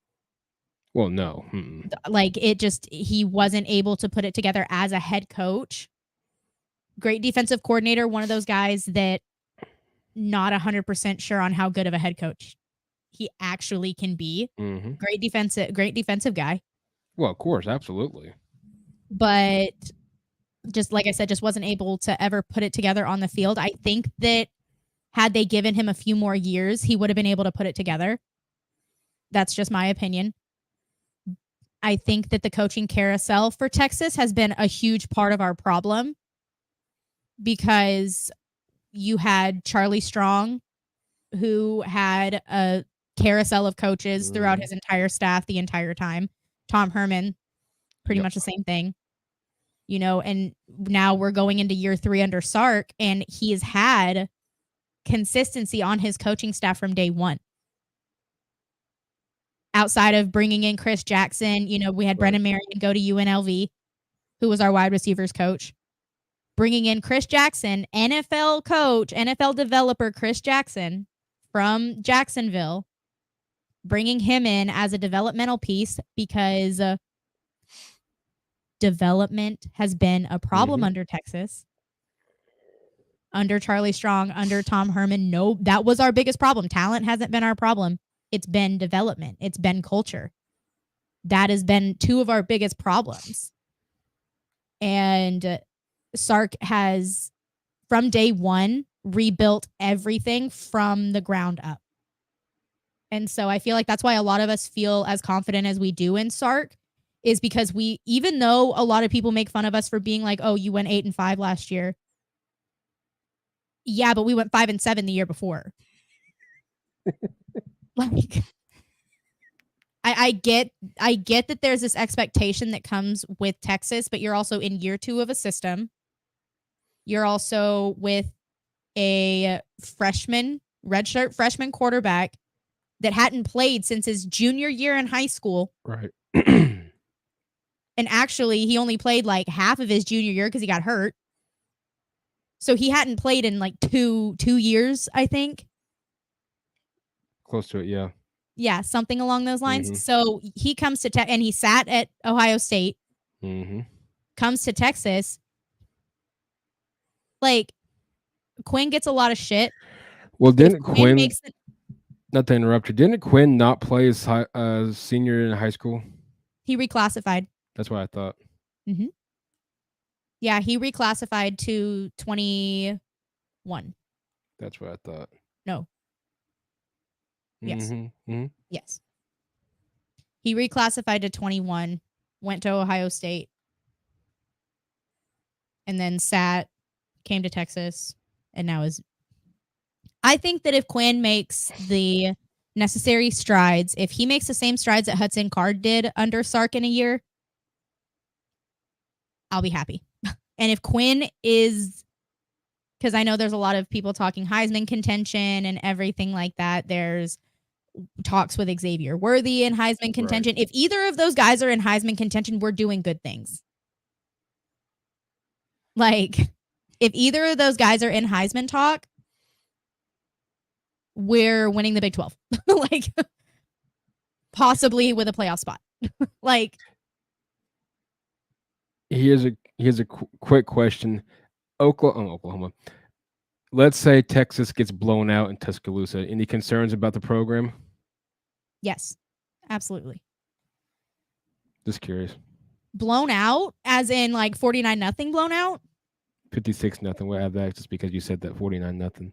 Well, no. Like he wasn't able to put it together as a head coach. Great defensive coordinator, one of those guys that not 100% sure on how good of a head coach he actually can be. Great defensive guy. Well, of course, absolutely. but just like I said, just wasn't able to ever put it together on the field. I think that had they given him a few more years, he would have been able to put it together. That's just my opinion. I think that the coaching carousel for Texas has been a huge part of our problem because you had Charlie Strong, who had a carousel of coaches throughout his entire staff the entire time. Tom Herman, pretty much the same thing. You know, and now we're going into year 3 under Sark, and he has had consistency on his coaching staff from day one. Outside of bringing in Chris Jackson, you know, we had Brennan Marion go to UNLV, who was our wide receivers coach. Bringing in Chris Jackson, NFL coach, NFL developer Chris Jackson from Jacksonville, bringing him in as a developmental piece because development has been a problem under Texas. Under Charlie Strong, under Tom Herman, no, that was our biggest problem. Talent hasn't been our problem. It's been development. It's been culture. That has been 2 of our biggest problems. And Sark has, from day one, rebuilt everything from the ground up. And so I feel like that's why a lot of us feel as confident as we do in Sark, is because we, even though a lot of people make fun of us for being like, oh, you went 8-5 last year. Yeah, but we went 5-7 the year before. Like, I get that there's this expectation that comes with Texas, but you're also in year 2 of a system. You're also with a redshirt freshman quarterback that hadn't played since his junior year in high school. Right. And actually, he only played like half of his junior year because he got hurt. So he hadn't played in like two years, I think. Close to it, yeah. Yeah, something along those lines. So he comes to and he sat at Ohio State. Comes to Texas. Like, Quinn gets a lot of shit. Well, didn't Quinn, not to interrupt you, didn't Quinn not play his senior in high school? He reclassified. That's what I thought. Yeah, he reclassified to 21. That's what I thought. No. Yes. Yes. He reclassified to 21, went to Ohio State, and then came to Texas, and now is. I think that if Quinn makes the necessary strides, if he makes the same strides that Hudson Card did under Sark in a year, I'll be happy. And if Quinn is, because I know there's a lot of people talking Heisman contention and everything like that. There's talks with Xavier Worthy in Heisman contention. If either of those guys are in Heisman contention, we're doing good things. Like, if either of those guys are in Heisman talk, we're winning the Big 12. Like, possibly with a playoff spot. Like, here's a quick question. Oklahoma. Let's say Texas gets blown out in Tuscaloosa. Any concerns about the program? Yes, absolutely. Just curious. Blown out, as in like 49-0 blown out? 56-0. We'll have that just because you said that 49-0.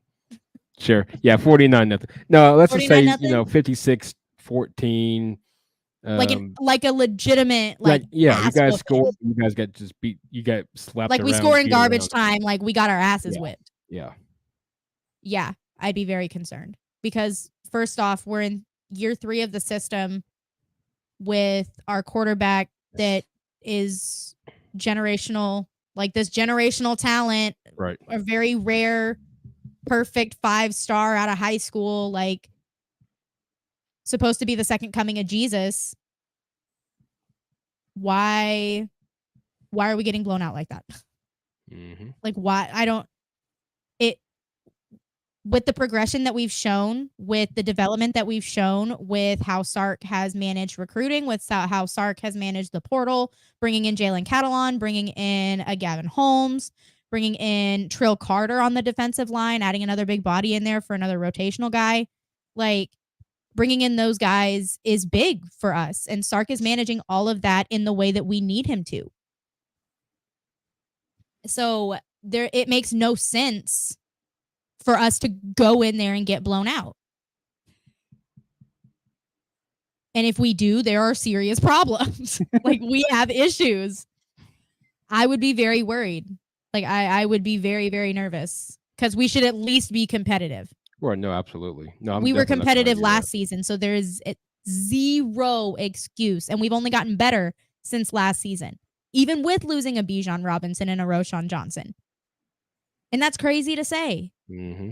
Sure. Yeah, 49-0. No, let's just say 56-14. Like a legitimate you guys scored. You guys got just beat. You got slapped. Like, we score in garbage time. Like, we got our asses whipped. Yeah, I'd be very concerned because first off, we're in year 3 of the system with our quarterback that is generational. Like, this generational talent, right? A very rare, perfect 5-star out of high school. Like, supposed to be the second coming of Jesus. Why are we getting blown out like that? Like, why? I don't. With the progression that we've shown, with the development that we've shown, with how Sark has managed recruiting, with how Sark has managed the portal, bringing in Jalen Catalon, bringing in a Gavin Holmes, bringing in Trill Carter on the defensive line, adding another big body in there for another rotational guy. Like, bringing in those guys is big for us. And Sark is managing all of that in the way that we need him to. So it makes no sense for us to go in there and get blown out. And if we do, there are serious problems. Like, we have issues. I would be very worried. Like, I would be very, very nervous because we should at least be competitive. Well, no, absolutely. No, we were competitive last season, so there's zero excuse. And we've only gotten better since last season, even with losing a Bijan Robinson and a Roschon Johnson. And that's crazy to say. Mm-hmm.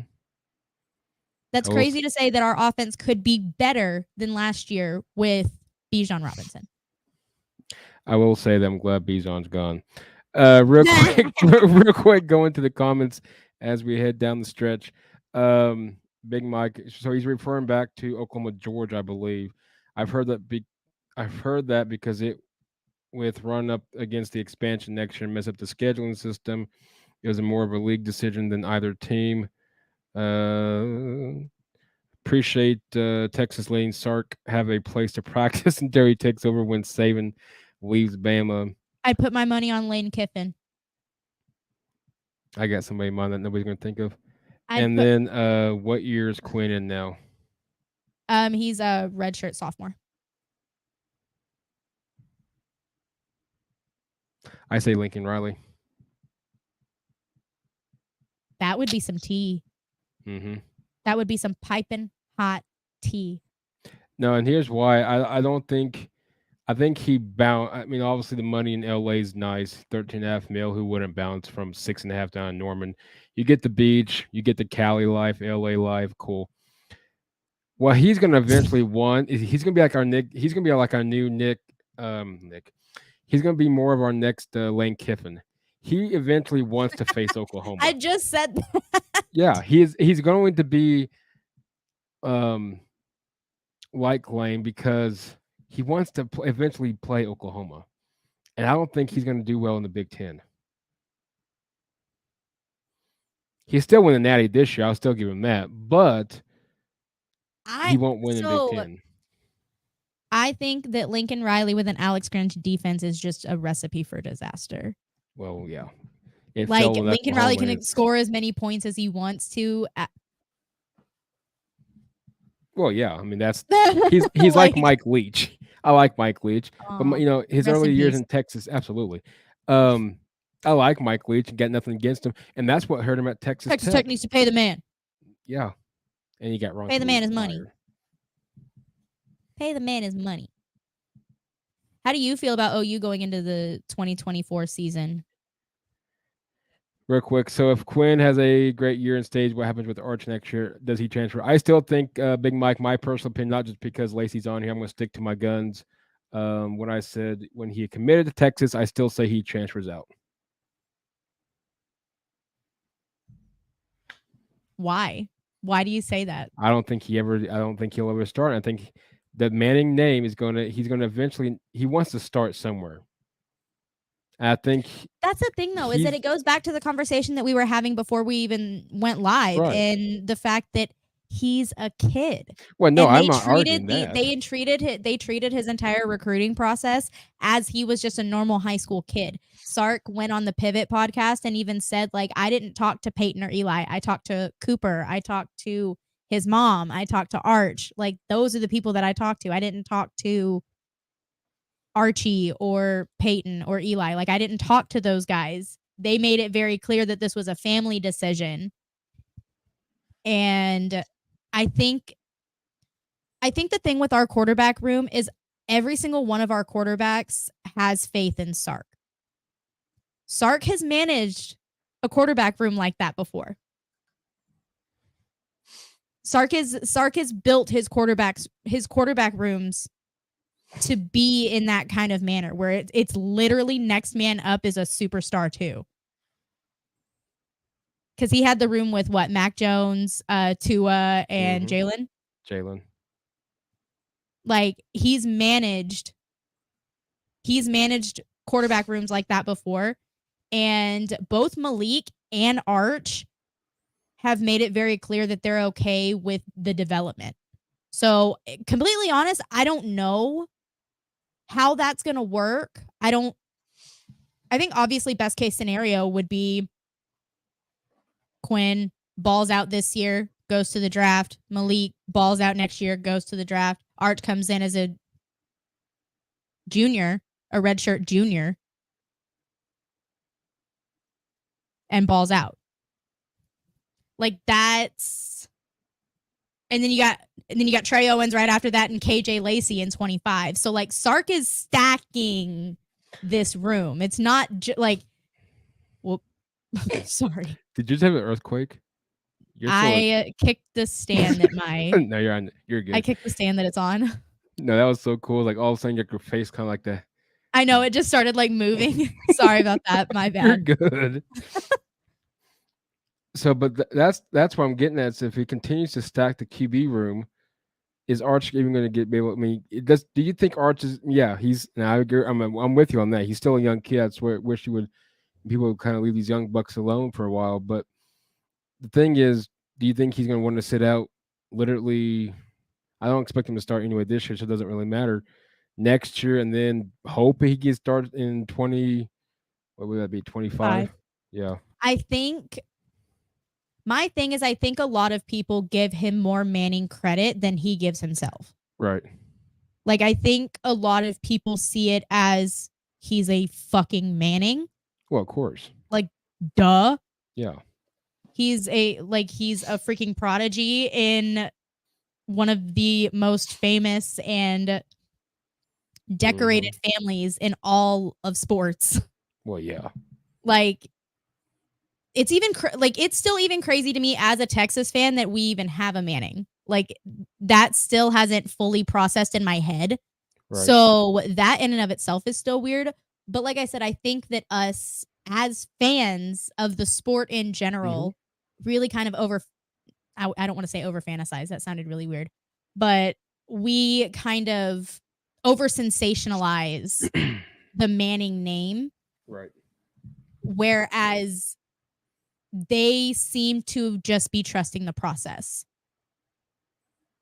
That's crazy to say that our offense could be better than last year with Bijan Robinson. I will say that I'm glad Bijan's gone. Real quick, go into the comments as we head down the stretch. Big Mike, so he's referring back to Oklahoma, Georgia, I believe. I've heard that because it with run up against the expansion next year and mess up the scheduling system. It was more of a league decision than either team. Appreciate Texas letting Sark have a place to practice until he takes over when Saban leaves Bama. I put my money on Lane Kiffin. I got somebody in mind that nobody's going to think of. Then what year is Quinn in now? He's a redshirt sophomore. I say Lincoln Riley. That would be some tea. Mm-hmm. That would be some piping hot tea. No, and here's why. I think he bounced. I mean, obviously the money in LA is nice. $13.5 million. Who wouldn't bounce from 6.5 down in Norman? You get the beach, you get the Cali life, LA life, cool. Well, he's gonna eventually he's gonna be like our Nick. He's gonna be like our new Nick. Nick. He's gonna be more of our next Lane Kiffin. He eventually wants to face Oklahoma. I just said that. Yeah, he's going to be like Lane because he wants to eventually play Oklahoma. And I don't think he's going to do well in the Big Ten. He's still winning the Natty this year. I'll still give him that. But he won't win in Big Ten. I think that Lincoln Riley with an Alex Grinch defense is just a recipe for disaster. Well, yeah. Lincoln Riley can score as many points as he wants to. Well, yeah. I mean, he's like Mike Leach. I like Mike Leach, but his early years in Texas, absolutely. I like Mike Leach and got nothing against him, and that's what hurt him at Texas Tech. Texas Tech needs to pay the man. Yeah, and he got wrong. Pay the man his money. Pay the man his money. How do you feel about OU going into the 2024 season? Real quick, so if Quinn has a great year in stage, what happens with Arch next year? Does he transfer? I still think Big Mike, my personal opinion, not just because Laci's on here, I'm going to stick to my guns. When I said when he committed to Texas, I still say he transfers out. Why? Why do you say that? I don't think he'll ever start. I think the Manning name he's going to eventually, he wants to start somewhere. I think that's the thing, though, is that it goes back to the conversation that we were having before we even went live, right, and the fact that he's a kid. Well, no, I'm not arguing that. They treated his entire recruiting process as he was just a normal high school kid. Sark went on the Pivot podcast and even said, like, I didn't talk to Peyton or Eli. I talked to Cooper. I talked to his mom. I talked to Arch. Like, those are the people that I talked to. I didn't talk to Archie or Peyton or Eli. Like, I didn't talk to those guys. They made it very clear that this was a family decision. And I think the thing with our quarterback room is every single one of our quarterbacks has faith in Sark. Sark has managed a quarterback room like that before. Sark has built his quarterback rooms to be in that kind of manner where it's literally next man up is a superstar too. Because he had the room with Mac Jones, Tua, and Jalen. Like, he's managed quarterback rooms like that before. And both Malik and Arch have made it very clear that they're okay with the development. So, completely honest, I don't know how that's going to work. I don't I think obviously best case scenario would be Quinn balls out this year, goes to the draft. Malik balls out next year, goes to the draft. Arch comes in as a junior, a redshirt junior, and balls out. Like that's, and then you got Trey Owens right after that and KJ Laci in 25. So like Sark is stacking this room. It's not like, well, sorry. Did you just have an earthquake? I kicked the stand that my no, you're good. I kicked the stand that it's on. No, that was so cool. Like all of a sudden, your face kind of like that. I know, it just started like moving. Sorry about that. My bad. You're good. So, but that's what I'm getting at. So if he continues to stack the QB room, is Arch even going to be able? I mean, do you think Arch is? Yeah, he's. Now I agree. I'm with you on that. He's still a young kid. That's where wish people would kind of leave these young bucks alone for a while. But the thing is, do you think he's going to want to sit out? Literally, I don't expect him to start anyway this year, so it doesn't really matter. Next year, and then hope he gets started in 20. What would that be? 25. Yeah. I think. My thing is, I think a lot of people give him more Manning credit than he gives himself. Right. Like, I think a lot of people see it as he's a fucking Manning. Well, of course. Like, duh. Yeah. He's a freaking prodigy in one of the most famous and decorated families in all of sports. Well, yeah. Like, it's even it's still even crazy to me as a Texas fan that we even have a Manning. Like that still hasn't fully processed in my head. Right. So that in and of itself is still weird. But like I said, I think that us as fans of the sport in general really kind of I don't want to say over fantasize. That sounded really weird. But we kind of over sensationalize the Manning name. Right. Whereas they seem to just be trusting the process.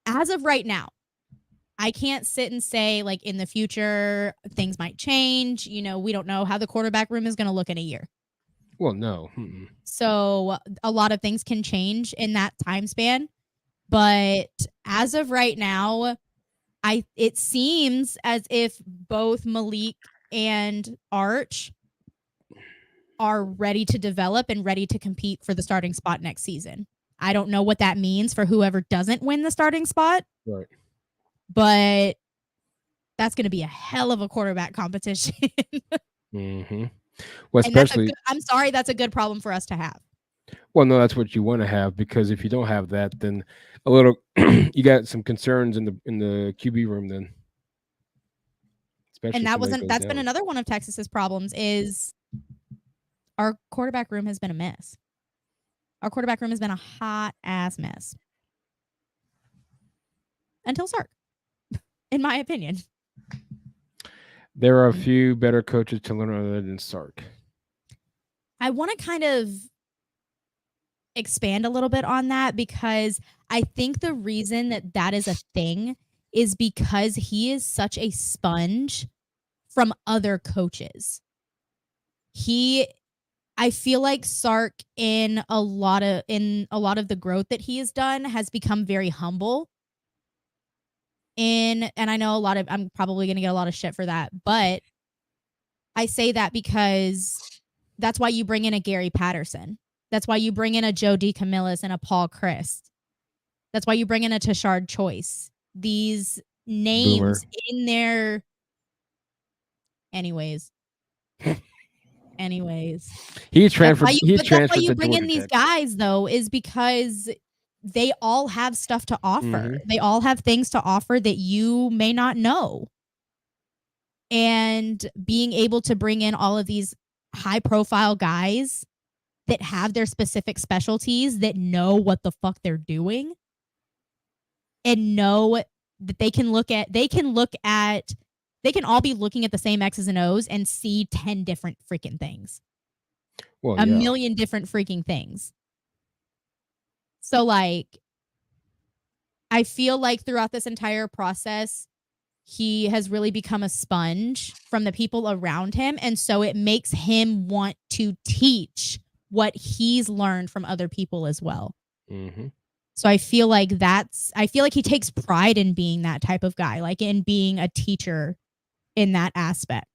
As of right now, I can't sit and say, like, in the future, things might change. You know, we don't know how the quarterback room is going to look in a year. Well, no. So a lot of things can change in that time span. But as of right now, it seems as if both Malik and Arch are ready to develop and ready to compete for the starting spot next season. I don't know what that means for whoever doesn't win the starting spot. Right. But that's going to be a hell of a quarterback competition. Well, especially I'm sorry, that's a good problem for us to have. Well, no, that's what you want to have, because if you don't have that, then a little you got some concerns in the QB room then. Especially that's been another one of Texas's problems is our quarterback room has been a mess. Our quarterback room has been a hot ass mess. Until Sark, in my opinion. There are a few better coaches to learn other than Sark. I want to kind of expand a little bit on that, because I think the reason that is a thing is because he is such a sponge from other coaches. I feel like Sark in a lot of the growth that he has done has become very humble. And I know I'm probably going to get a lot of shit for that, but I say that because that's why you bring in a Gary Patterson. That's why you bring in a Joe DeCamillis and a Paul Christ. That's why you bring in a Tashard Choice. These names in there. Anyways. He transferred. That's why you bring in these guys, though, is because they all have stuff to offer. They all have things to offer that you may not know. And being able to bring in all of these high-profile guys that have their specific specialties, that know what the fuck they're doing, and know that they can all be looking at the same X's and O's and see 10 different freaking things. Well, a million different freaking things. So, like, I feel like throughout this entire process, he has really become a sponge from the people around him. And so it makes him want to teach what he's learned from other people as well. Mm-hmm. So I feel like he takes pride in being that type of guy, like in being a teacher in that aspect.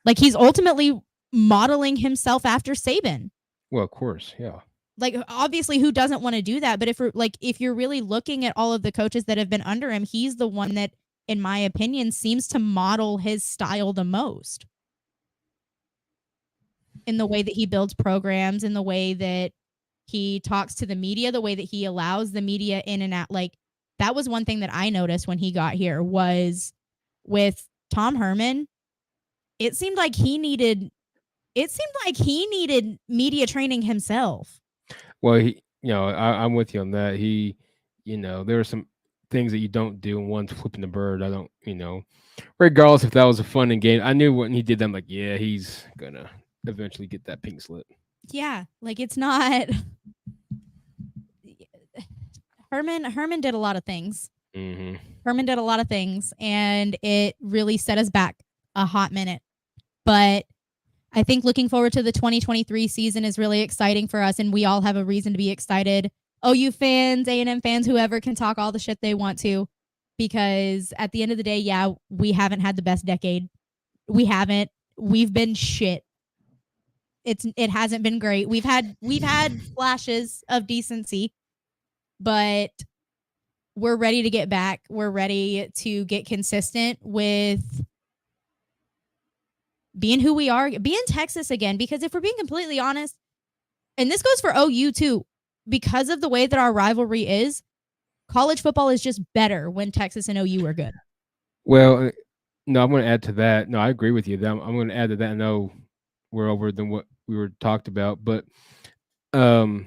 Like he's ultimately modeling himself after Saban. Well, of course, yeah. Like obviously who doesn't want to do that, but if you're really looking at all of the coaches that have been under him, he's the one that, in my opinion, seems to model his style the most. In the way that he builds programs, in the way that he talks to the media, the way that he allows the media in and out. Like that was one thing that I noticed when he got here was with Tom Herman. It seemed like he needed media training himself. Well, I'm with you on that. There are some things that you don't do, and one's flipping the bird. I don't, regardless if that was a fun and game. I knew when he did that, I'm like, yeah, he's gonna eventually get that pink slip. Yeah, like it's not. Herman did a lot of things. Mm-hmm. Herman did a lot of things, and it really set us back a hot minute. But I think looking forward to the 2023 season is really exciting for us, and we all have a reason to be excited. OU fans, A&M fans, whoever can talk all the shit they want to, because at the end of the day, yeah, we haven't had the best decade. We haven't. We've been shit. It hasn't been great. We've had flashes of decency, but we're ready to get back. We're ready to get consistent with being who we are, being Texas again. Because if we're being completely honest, and this goes for OU too, because of the way that our rivalry is, college football is just better when Texas and OU are good. Well, no, I'm going to add to that. No, I agree with you. I'm going to add to that. I know we're over than what we were talked about, but college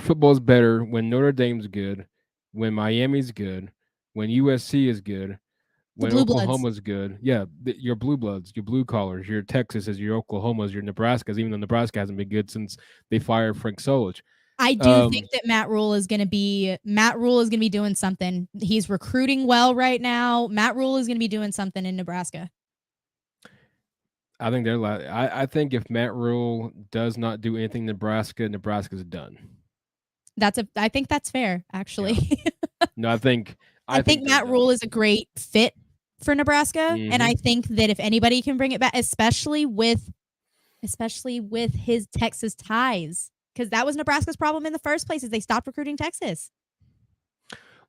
football is better when Notre Dame's good, when Miami's good, when USC is good, when Oklahoma's good. Yeah, your blue bloods, your blue collars, your Texas, your Oklahomas, your Nebraskas, even though Nebraska hasn't been good since they fired Frank Solich. I do think that Matt Rule is going to be doing something. He's recruiting well right now. Matt Rule is going to be doing something in Nebraska. I think I think if Matt Rule does not do anything Nebraska's done. I think that's fair, actually. Yeah. No, I think Matt Rule is a great fit for Nebraska, mm-hmm. and I think that if anybody can bring it back, especially with his Texas ties, because that was Nebraska's problem in the first place, is they stopped recruiting Texas.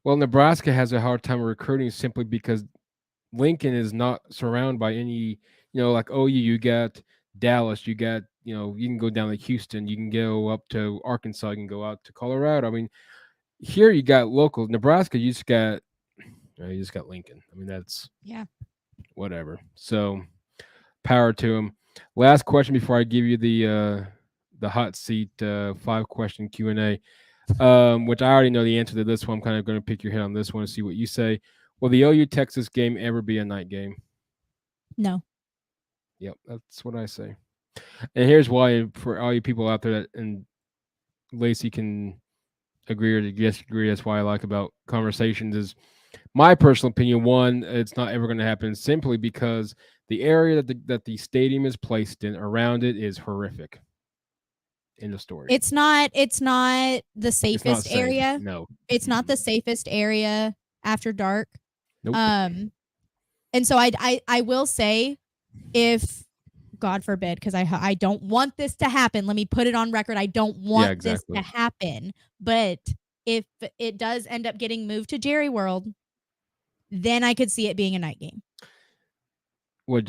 Well, Nebraska has a hard time recruiting simply because Lincoln is not surrounded by any, like OU, you got Dallas, you got, you can go down to Houston, you can go up to Arkansas, you can go out to Colorado. I mean, here you got local. Nebraska, you just got Lincoln. I mean, that's whatever. So power to him. Last question before I give you the hot seat 5-question Q&A, which I already know the answer to this one. I'm kind of going to pick your head on this one and see what you say. Will the OU Texas game ever be a night game? No. Yep, that's what I say. And here's why, for all you people out there that, and Laci can agree or disagree, that's why I like about conversations, is my personal opinion. One, it's not ever going to happen simply because the area that the stadium is placed in around it is horrific. In the story, it's not the safest area. No, it's not the safest area after dark. Nope. And so I will say, if God forbid, because I don't want this to happen. Let me put it on record. I don't want this to happen. But if it does end up getting moved to Jerry World, then I could see it being a night game. Well,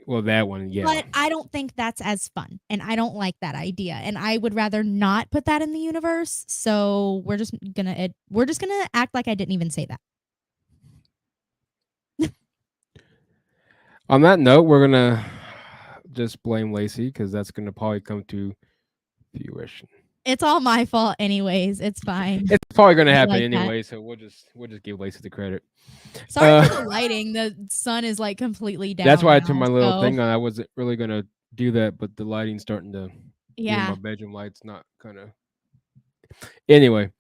well, that one, yeah. But I don't think that's as fun, and I don't like that idea, and I would rather not put that in the universe. So we're just gonna act like I didn't even say that. On that note, we're gonna just blame Laci because that's gonna probably come to fruition. It's all my fault, anyways. It's fine. It's probably gonna happen anyway, so we'll just give Laci the credit. Sorry for the lighting. The sun is like completely down. That's why I turned my little thing on. I wasn't really gonna do that, but the lighting's starting to. My bedroom light's not kind of. Anyway,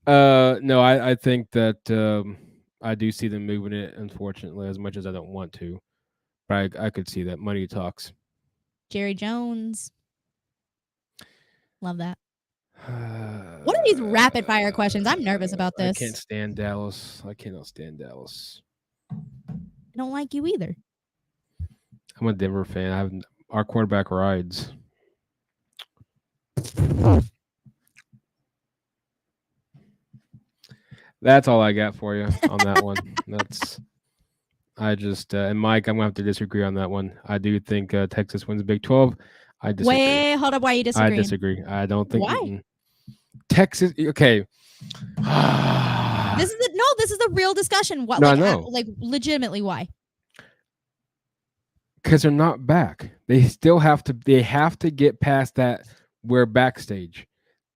No, I think that I do see them moving it. Unfortunately, as much as I don't want to, but I could see that money talks. Jerry Jones. Love that. What are these rapid fire questions? I'm nervous about I can't this. stand Dallas. I cannot stand Dallas. I don't like you either. I'm a Denver fan. Our quarterback rides. That's all I got for you on that one. That's I just and Mike, I'm gonna have to disagree on that one. I do think Texas wins the Big 12. I disagree. Wait, hold up. Why are you I disagreeing? disagree. I don't think Why? Texas. Okay. This is a real discussion. What? No, Like, I know. like legitimately, why? Because they're not back. They still have to. They have to get past that. We're backstage.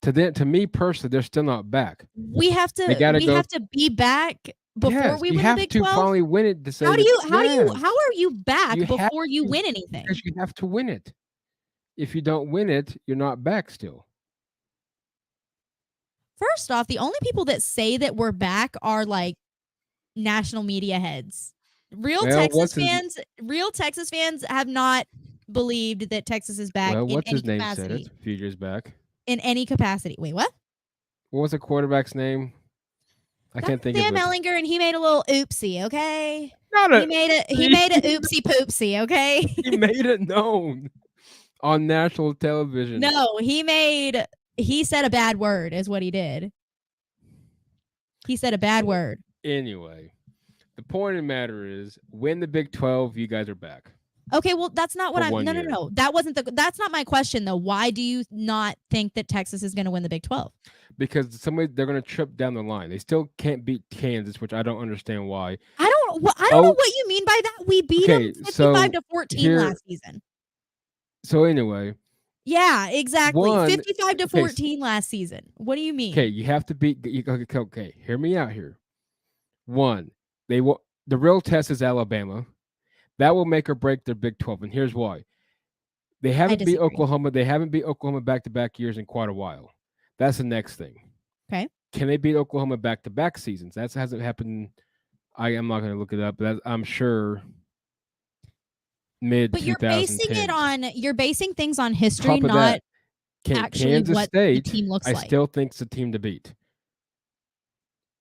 To me personally, they're still not back. We have to. They gotta go. Have to be back before Yes, we you win the have Big to 12. finally win it to say. How Yes. are you back You have before you to, win anything? Because you have to win it. If you don't win it, you're not back still. First off, the only people that say that we're back are like national media heads. Real Texas fans have not believed that Texas is back Well, in what's any his name capacity. said it a few years back. In any capacity. Wait, what? What was the quarterback's name? I can't think Sam of it. Ellinger, and he made a little oopsie, okay? Not He made a oopsie poopsie, okay? He made it known on national television. No, he said a bad word is what he did. He said a bad word. Anyway, the point of the matter is win the Big 12, you guys are back. Okay, well that's not what For I'm 1 year. No. That's not my question though. Why do you not think that Texas is going to win the Big 12? Because they're going to trip down the line. They still can't beat Kansas, which I don't understand why. I don't know what you mean by that. We beat them 55-14 last season. So anyway, yeah, exactly. 55-14 last season. What do you mean? Okay, you have to beat. Okay, hear me out here. One, the real test is Alabama. That will make or break their Big 12, and here's why. They haven't beat Oklahoma. They haven't beat Oklahoma back-to-back years in quite a while. That's the next thing. Okay. Can they beat Oklahoma back-to-back seasons? That hasn't happened. I'm not going to look it up, but I'm sure mid. But you're basing things on history, not actually Kansas what State, the team looks like. I still think it's a team to beat.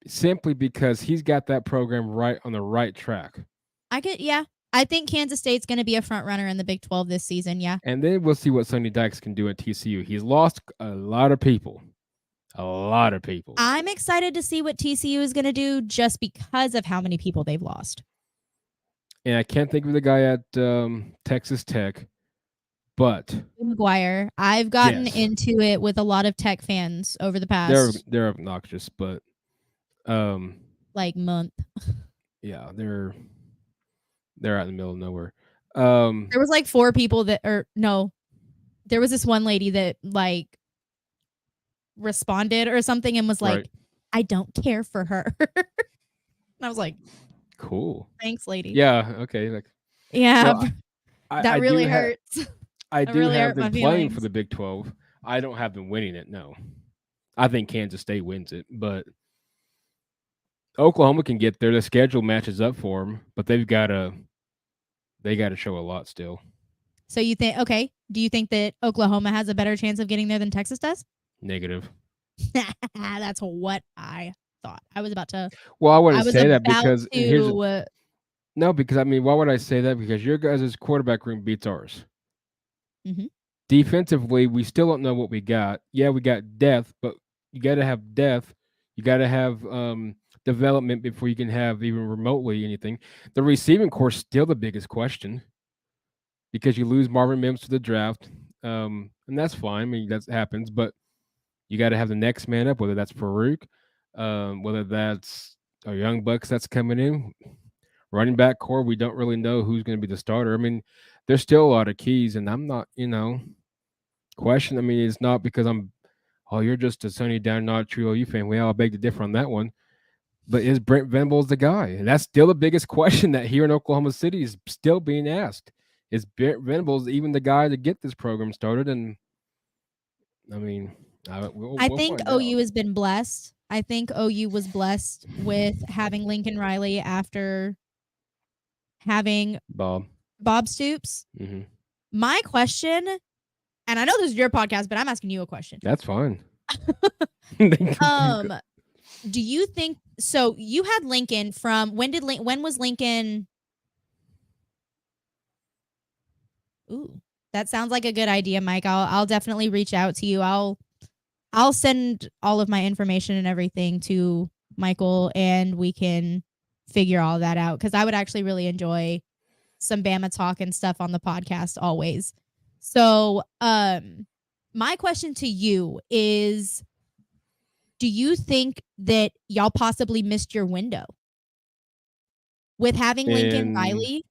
Simply because he's got that program right on the right track. I think Kansas State's going to be a front runner in the Big 12 this season, yeah. And then we'll see what Sonny Dykes can do at TCU. He's lost a lot of people. A lot of people. I'm excited to see what TCU is going to do just because of how many people they've lost. And I can't think of the guy at Texas Tech, but McGuire. I've gotten into it with a lot of Tech fans over the past. They're obnoxious, but like month. Yeah, they're out in the middle of nowhere. There was like 4 people there was this one lady that like responded or something and was like, right. I don't care for her. And I was like, cool. Thanks, lady. Yeah. Okay. Like, yeah. Well, that really hurts. I do really have them playing for the Big 12. I don't have them winning it. No, I think Kansas State wins it, but Oklahoma can get there. The schedule matches up for them, but they got to show a lot still. So you think, okay, do you think that Oklahoma has a better chance of getting there than Texas does? Negative. That's what I thought. I was about to. Well, I wouldn't say that because because I mean, why would I say that? Because your guys' quarterback room beats ours. Mm-hmm. Defensively, we still don't know what we got. Yeah, we got depth, but you got to have depth. You got to have development before you can have even remotely anything. The receiving core is still the biggest question because you lose Marvin Mims to the draft, and that's fine. I mean, that happens, but you got to have the next man up, whether that's Farouk, whether that's our young bucks that's coming in. Running back core, we don't really know who's going to be the starter. I mean, there's still a lot of keys, and I'm not, question. I mean, it's not because you're just a Sonny Down, not a true OU fan. Well, I'll beg to differ on that one. But is Brent Venables the guy? And that's still the biggest question that here in Oklahoma City is still being asked. Is Brent Venables even the guy to get this program started? And I mean, I think OU has been blessed I think OU was blessed with having Lincoln Riley after having Bob Stoops. Mm-hmm. My question, and I know this is your podcast, but I'm asking you a question. That's fine. Do you think so? You had Lincoln from when was Lincoln? Ooh, that sounds like a good idea, Mike. I'll definitely reach out to you. I'll send all of my information and everything to Michael, and we can figure all that out, because I would actually really enjoy some Bama talk and stuff on the podcast always. So, my question to you is, do you think that y'all possibly missed your window with having Lincoln Riley?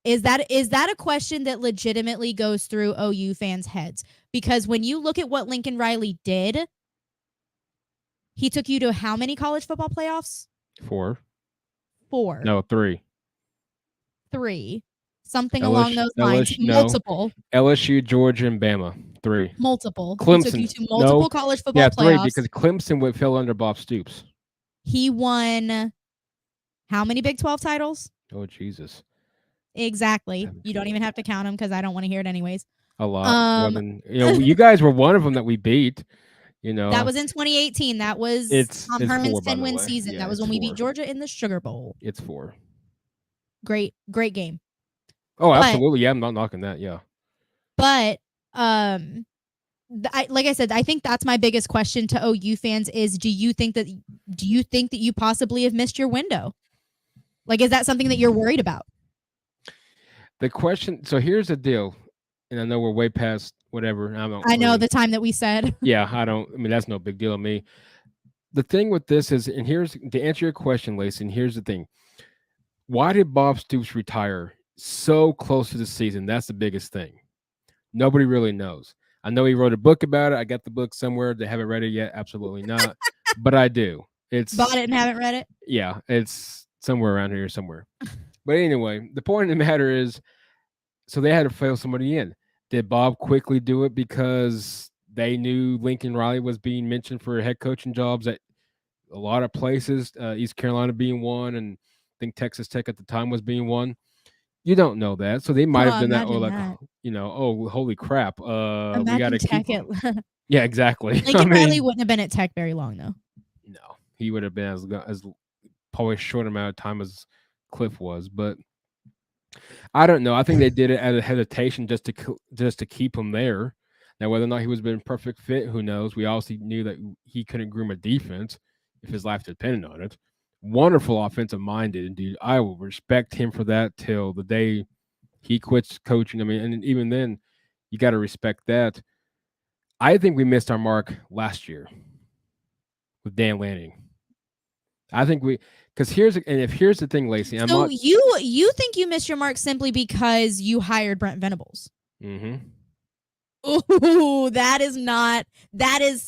Is that a question that legitimately goes through OU fans' heads? Because when you look at what Lincoln Riley did, he took you to how many college football playoffs? 4. No, 3. Something along those lines. Multiple. LSU, Georgia, and Bama. 3. Multiple. Clemson. He took you to multiple college football playoffs. 3, because Clemson fell under Bob Stoops. He won how many Big 12 titles? Oh, Jesus. Exactly. You don't even have to count them, because I don't want to hear it anyways. A lot. More than, you guys were one of them that we beat. That was in 2018. That was Tom Herman's 10-win season. That was when we beat Georgia in the Sugar Bowl. It's 4. Great game. Oh, absolutely. Yeah, I'm not knocking that. Yeah. But like I said, I think that's my biggest question to OU fans is, do you think that you possibly have missed your window? Like, is that something that you're worried about? The question. So here's the deal, and I know we're way past whatever. I know the time that we said. Yeah, I mean, that's no big deal to me. The thing with this is, and here's to answer your question, Laci, and here's the thing. Why did Bob Stoops retire so close to the season? That's the biggest thing. Nobody really knows. I know he wrote a book about it. I got the book somewhere. They haven't read it yet. Absolutely not. But I do. It's bought it and haven't read it? Yeah, it's somewhere around here somewhere. But anyway, the point of the matter is, so they had to fail somebody in. Did Bob quickly do it because they knew Lincoln Riley was being mentioned for head coaching jobs at a lot of places, East Carolina being one, and I think Texas Tech at the time was being one? You don't know that. So they might have done that, or like, oh, holy crap. We got to keep him. Yeah, exactly. Lincoln Riley wouldn't have been at Tech very long, though. No, he would have been as probably a short amount of time as Cliff was, but I don't know. I think they did it out of hesitation just to keep him there. Now, whether or not he was been a perfect fit, who knows? We also knew that he couldn't groom a defense if his life depended on it. Wonderful offensive minded, dude. I will respect him for that till the day he quits coaching. I mean, and even then, you got to respect that. I think we missed our mark last year with Dan Lanning. I think because here's the thing, Laci. So you think you missed your mark simply because you hired Brent Venables? Mm-hmm. Ooh, that is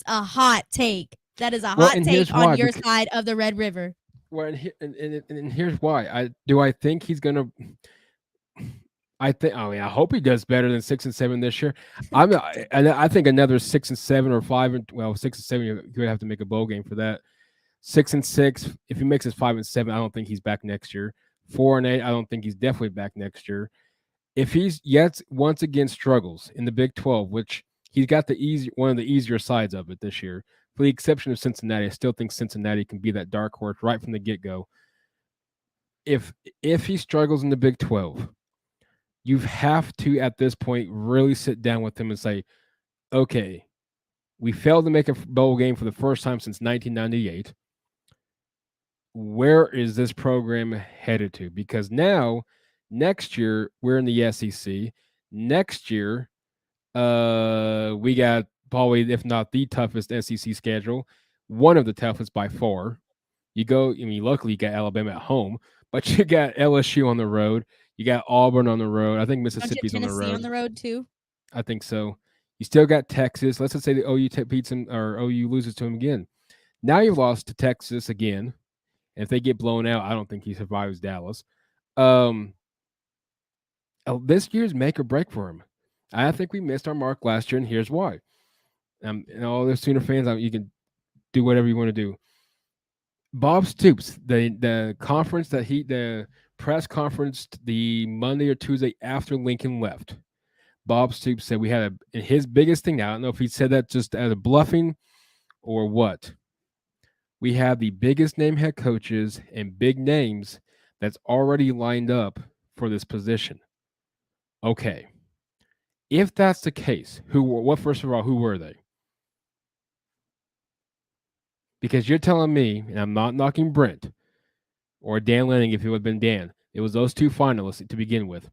a hot take. That is a hot take on your side of the Red River. Well, and here's why. I think he's gonna. I hope he does better than 6-7 this year. I think another 6-7 or 6-7. You're gonna have to make a bowl game for that. 6-6. If he makes it 5-7, I don't think he's back next year. 4-8. I don't think he's definitely back next year. If he's once again struggles in the Big 12, which he's got one of the easier sides of it this year, for the exception of Cincinnati, I still think Cincinnati can be that dark horse right from the get-go. If he struggles in the Big 12, you have to, at this point, really sit down with him and say, okay, we failed to make a bowl game for the first time since 1998. Where is this program headed to? Because now, next year, we're in the SEC. Next year, we got probably, if not the toughest SEC schedule, one of the toughest by far. Luckily you got Alabama at home, but you got LSU on the road. You got Auburn on the road. I think Mississippi's on the road. On the road too. I think so. You still got Texas. Let's just say the OU beats him, or OU loses to him again. Now you've lost to Texas again. And if they get blown out, I don't think he survives Dallas. This year's make or break for him. I think we missed our mark last year, and here's why. And all the Sooner fans, you can do whatever you want to do. Bob Stoops, the conference that the press conference the Monday or Tuesday after Lincoln left. Bob Stoops said we had his biggest thing. Now, I don't know if he said that just as a bluffing or what. We have the biggest name head coaches and big names that's already lined up for this position. Okay. If that's the case, what first of all, who were they? Because you're telling me, and I'm not knocking Brent or Dan Lanning if it would have been Dan, it was those two finalists to begin with.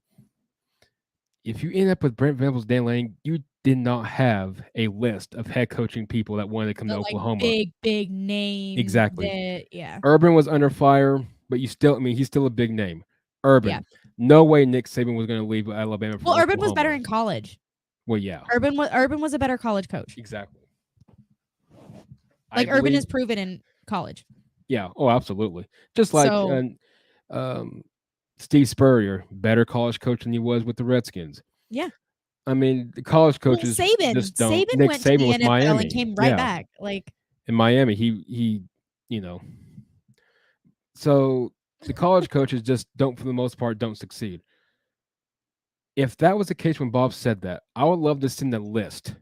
If you end up with Brent Venables, Dan Lanning, you did not have a list of head coaching people that wanted to come to The, like, Oklahoma. big names. Exactly. Yeah. Urban was under fire, but he's still a big name. Urban. Yeah. No way Nick Saban was going to leave Alabama for Well, Oklahoma. Urban was better in college. Well, yeah. Urban was a better college coach. Exactly. Like, Urban is proven in college. Yeah. Oh, absolutely. Just like Steve Spurrier, better college coach than he was with the Redskins. Yeah. I mean, the college coaches just don't. Saban Nick went Saban to the was NFL Miami and came right back. Like, in Miami, he you know. So the college coaches just don't, for the most part, don't succeed. If that was the case when Bob said that, I would love to send a list.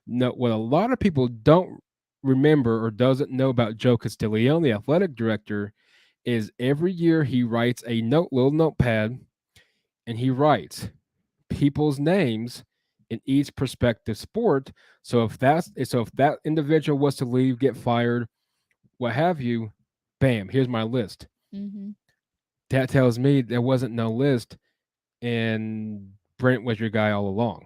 No, what a lot of people don't remember or doesn't know about Joe Castiglione, the athletic director, is every year he writes a little notepad, and he writes people's names in each prospective sport. So if that individual was to leave, get fired, what have you, bam, here's my list. mm-hmm. That tells me there wasn't no list, and Brent was your guy all along.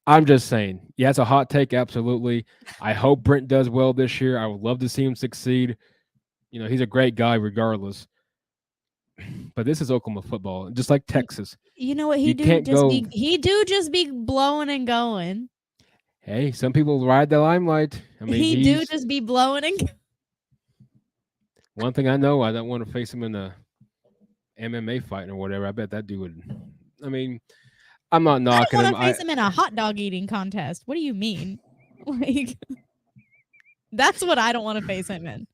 I'm just saying, yeah, it's a hot take, absolutely. I hope Brent does well this year. I would love to see him succeed. You know, he's a great guy regardless. But this is Oklahoma football, just like Texas. You know what he just be blowing and going. Hey, some people ride the limelight. I mean, he just be blowing and. One thing I know, I don't want to face him in a MMA fight or whatever. I bet that dude would. I mean, I'm not knocking him. I don't want to face him in a hot dog eating contest. What do you mean? Like, that's what I don't want to face him in.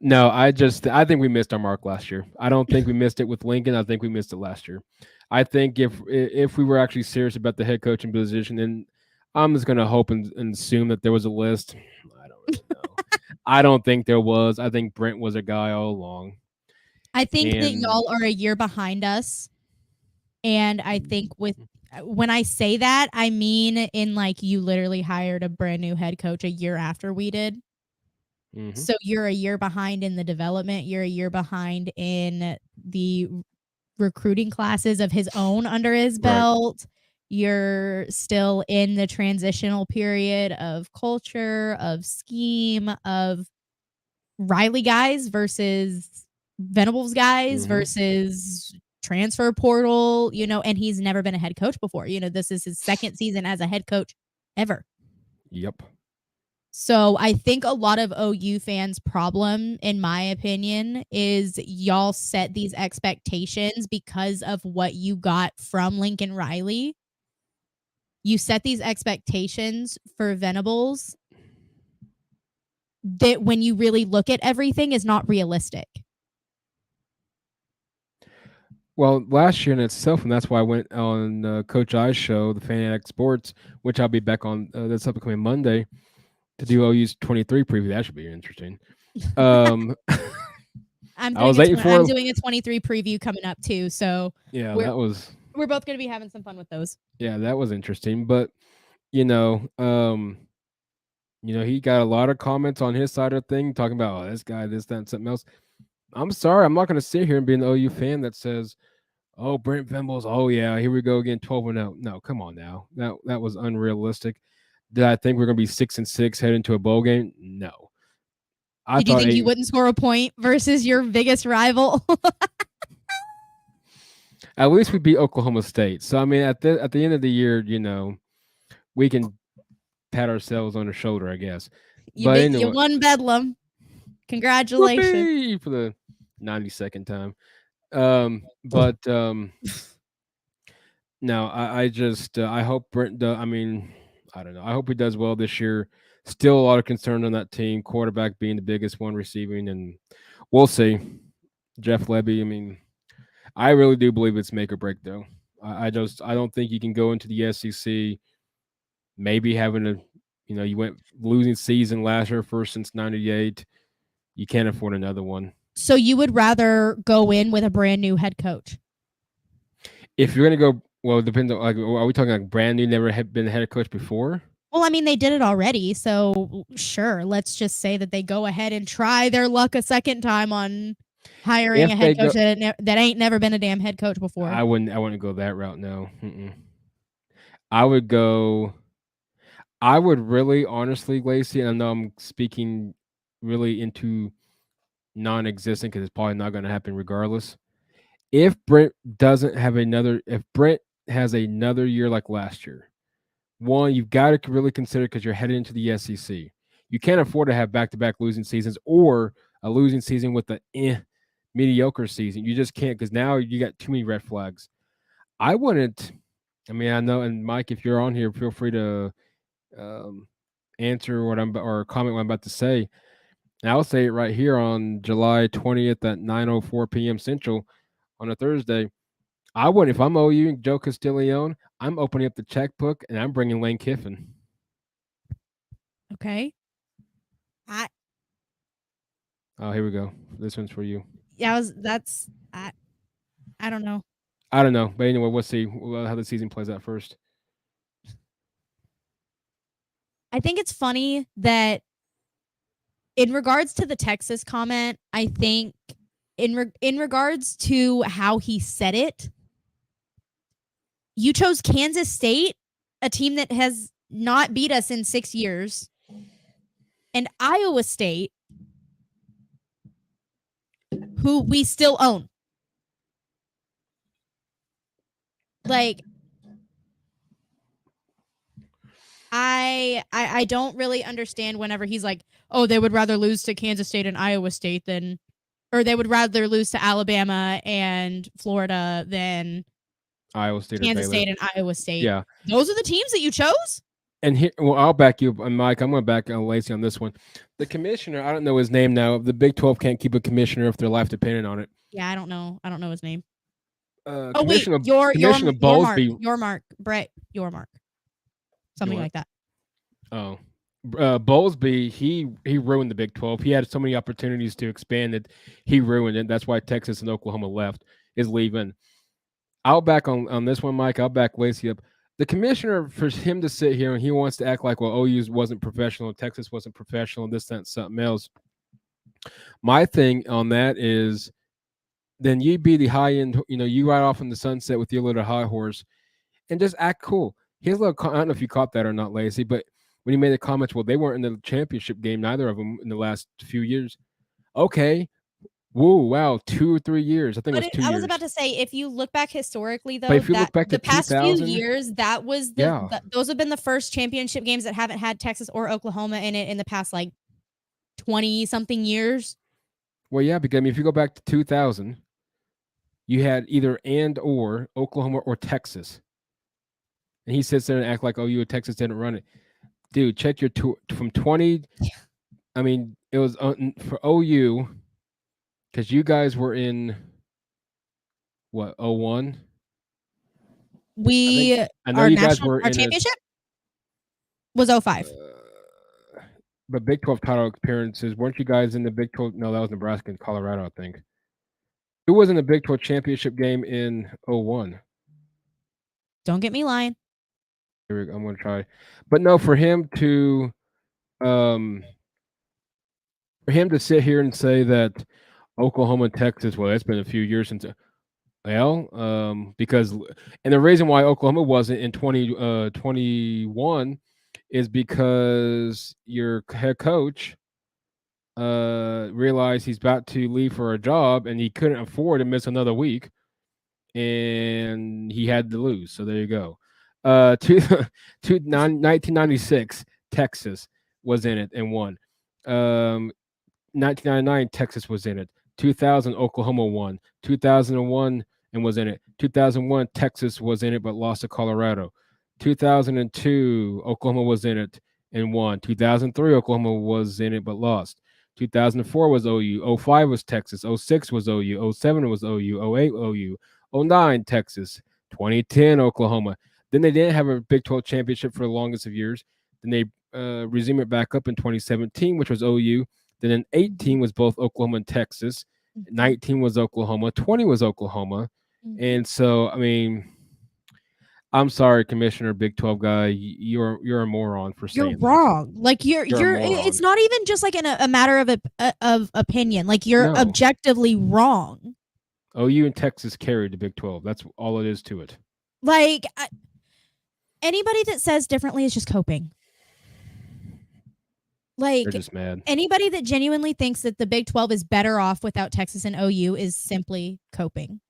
No, I think we missed our mark last year. I don't think we missed it with Lincoln. I think we missed it last year. I think if we were actually serious about the head coaching position, and I'm just going to hope and assume that there was a list. I don't really know. I don't think there was. I think Brent was a guy all along. I think that y'all are a year behind us. And I think when I say that, I mean in like you literally hired a brand new head coach a year after we did. Mm-hmm. So you're a year behind in the development. You're a year behind in the recruiting classes of his own under his belt. Right. You're still in the transitional period of culture, of scheme, of Riley guys versus Venables guys versus transfer portal, you know, and he's never been a head coach before. You know, this is his second season as a head coach ever. Yep. So I think a lot of OU fans' problem, in my opinion, is y'all set these expectations because of what you got from Lincoln Riley. You set these expectations for Venables that when you really look at everything is not realistic. Well, last year in itself, and that's why I went on Coach I's show, the Fanatic Sports, which I'll be back on this upcoming Monday to do OU's 23 preview. That should be interesting. I'm doing a 23 preview coming up too. So yeah, we're both going to be having some fun with those. Yeah, that was interesting. But he got a lot of comments on his side of the thing talking about this guy, this, that, and something else. I'm sorry, I'm not going to sit here and be an OU fan that says, "Oh, Brent Venables, oh yeah, here we go again, 12-0." No, come on now, that was unrealistic. Did I think we're going to be 6-6 heading into a bowl game? No. Did you think you wouldn't score a point versus your biggest rival? At least we beat Oklahoma State. So I mean, at the end of the year, you know, we can pat ourselves on the shoulder, I guess. You won Bedlam. Congratulations. Whoopee! For the 92nd time. No, I hope Brent I mean, I don't know. I hope he does well this year. Still a lot of concern on that team. Quarterback being the biggest one, receiving, and we'll see. Jeff Lebby. I mean, I really do believe it's make or break, though. I don't think you can go into the SEC maybe having a, you went losing season last year, first since '98. You can't afford another one. So you would rather go in with a brand new head coach? If you're gonna go, well, it depends on, like, are we talking like brand new, never had been a head coach before? Well, I mean, they did it already, so sure. Let's just say that they go ahead and try their luck a second time on hiring a head coach that ain't never been a damn head coach before. I wouldn't go that route. No. I would go. I would really, honestly, Laci, and I know I'm speaking really into non-existent because it's probably not going to happen regardless. If Brent has another year like last year, one, you've got to really consider, because you're headed into the SEC. You can't afford to have back-to-back losing seasons or a losing season with the mediocre season. You just can't, because now you got too many red flags. I wouldn't. I mean, I know, and Mike, if you're on here, feel free to answer or comment what I'm about to say. And I'll say it right here on July 20th at 9:04 p.m. Central on a Thursday. I wouldn't, if I'm OU, Joe Castiglione, I'm opening up the checkbook and I'm bringing Lane Kiffin. Okay. Oh, here we go. This one's for you. Yeah, I don't know. I don't know, but anyway, we'll see how the season plays out first. I think it's funny that in regards to the Texas comment, I think in regards to how he said it, you chose Kansas State, a team that has not beat us in 6 years, and Iowa State, who we still own. Like, I don't really understand whenever he's like, oh, they would rather lose to Kansas State and Iowa State or they would rather lose to Alabama and Florida than Iowa State, Kansas State and Iowa State. Yeah. Those are the teams that you chose? And here, well, I'll back you up, Mike. I'm going to back Laci on this one. The commissioner, I don't know his name now. The Big 12 can't keep a commissioner if their life depended on it. Yeah, I don't know. I don't know his name. Commissioner Bowlesby. Brett Yormark. Something like that. Oh. Bowlesby, he ruined the Big 12. He had so many opportunities to expand it. He ruined it. That's why Texas and Oklahoma is leaving. I'll back on this one, Mike. I'll back Laci up. The commissioner, for him to sit here and he wants to act like, well, OU wasn't professional, Texas wasn't professional, this, that, and something else. My thing on that is, then you be the high end, you ride off in the sunset with your little high horse and just act cool. His little, I don't know if you caught that or not, Laci, but when he made the comments, well, they weren't in the championship game, neither of them, in the last few years. Okay. Whoa, wow, 2 or 3 years. I think it was 2 years. I was about to say, if you look back historically, though, but if you look back the past 2000, few years, that was those have been the first championship games that haven't had Texas or Oklahoma in it in the past, like, 20-something years. Well, yeah, because I mean, if you go back to 2000, you had either and or Oklahoma or Texas. And he sits there and act like, OU or Texas didn't run it. Dude, check your from 20. I mean, it was for OU, because you guys were in, what, 01? I know you guys were in our championship was 05. But Big 12 title appearances, weren't you guys in the Big 12? No, that was Nebraska and Colorado, I think. Who was in the Big 12 championship game in 01? Don't get me lying. I'm going to try. But no, for him to sit here and say that Oklahoma and Texas, well, it's been a few years since, because, and the reason why Oklahoma wasn't in 2021 is because your head coach realized he's about to leave for a job and he couldn't afford to miss another week, and he had to lose. So there you go. 1996, Texas was in it and won. 1999, Texas was in it. 2000, Oklahoma won. 2001 and was in it. 2001, Texas was in it but lost to Colorado. 2002, Oklahoma was in it and won. 2003, Oklahoma was in it but lost. 2004 was OU. 05 was Texas. 06 was OU. 07 was OU. 08 OU. 09 Texas. 2010 Oklahoma. Then they didn't have a Big 12 championship for the longest of years. Then they resumed it back up in 2017, which was OU. Then in 18 was both Oklahoma and Texas. 19 was Oklahoma. 20 was Oklahoma. And so, I mean, I'm sorry, Commissioner Big 12 guy. You're a moron for saying you're wrong. Like you're it's not even just like a matter of opinion. Like you're objectively wrong. OU and Texas carried the Big 12. That's all it is to it. Like anybody that says differently is just coping. Like, they're just mad. Anybody that genuinely thinks that the Big 12 is better off without Texas and OU is simply coping.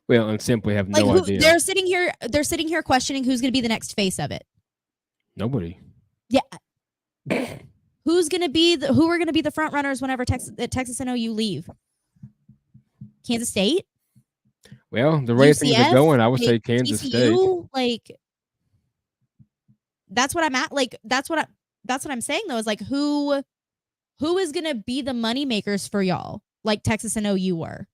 Well, and simply have no idea. They're sitting here questioning who's going to be the next face of it. Nobody. Yeah. Who are going to be the front runners whenever Texas and OU leave? Kansas State? Well, the way things are going, I would say Kansas State. Like, that's what I'm at. Like, that's what I'm saying though, is like who is going to be the money makers for y'all, like Texas and OU were.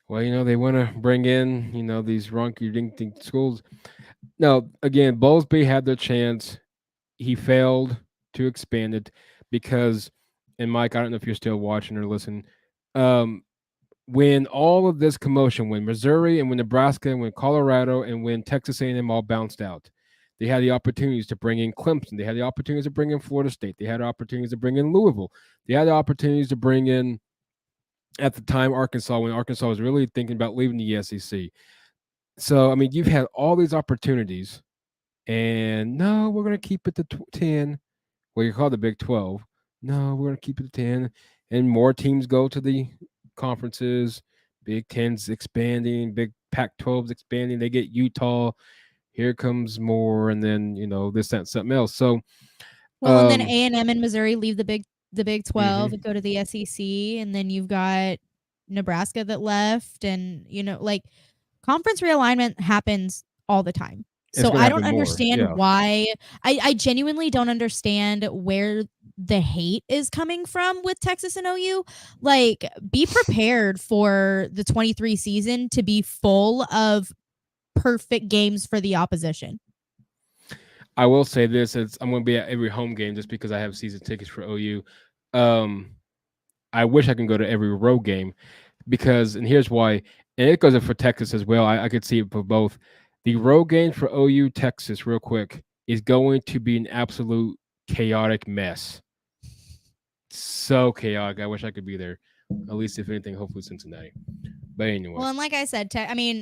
Well, they want to bring in, these rinky-dink schools. Now, again, Bowlesby had their chance. He failed to expand it because, and Mike, I don't know if you're still watching or listening, when all of this commotion, when Missouri and when Nebraska and when Colorado and when Texas A&M all bounced out, they had the opportunities to bring in Clemson. They had the opportunities to bring in Florida State. They had opportunities to bring in Louisville. They had the opportunities to bring in, at the time, Arkansas, when Arkansas was really thinking about leaving the SEC. So, I mean, you've had all these opportunities, and no, we're going to keep it to 10. Well, you call the Big 12. No, we're going to keep it to 10. And more teams go to the conferences. Big 10's expanding. Big Pac-12's expanding. They get Utah. Here comes more, and then, this, that, something else. So, and then A&M and Missouri leave the Big 12 and go to the SEC, and then you've got Nebraska that left, and like conference realignment happens all the time. So I don't understand why. I genuinely don't understand where the hate is coming from with Texas and OU. Like, be prepared for the 23 season to be full of perfect games for the opposition. I will say this: I'm going to be at every home game just because I have season tickets for OU. I wish I can go to every road game because, and here's why, and it goes for Texas as well. I could see it for both. The road game for OU Texas, real quick, is going to be an absolute chaotic mess. So chaotic. I wish I could be there. At least, if anything, hopefully Cincinnati. But anyway. Well, and like I said,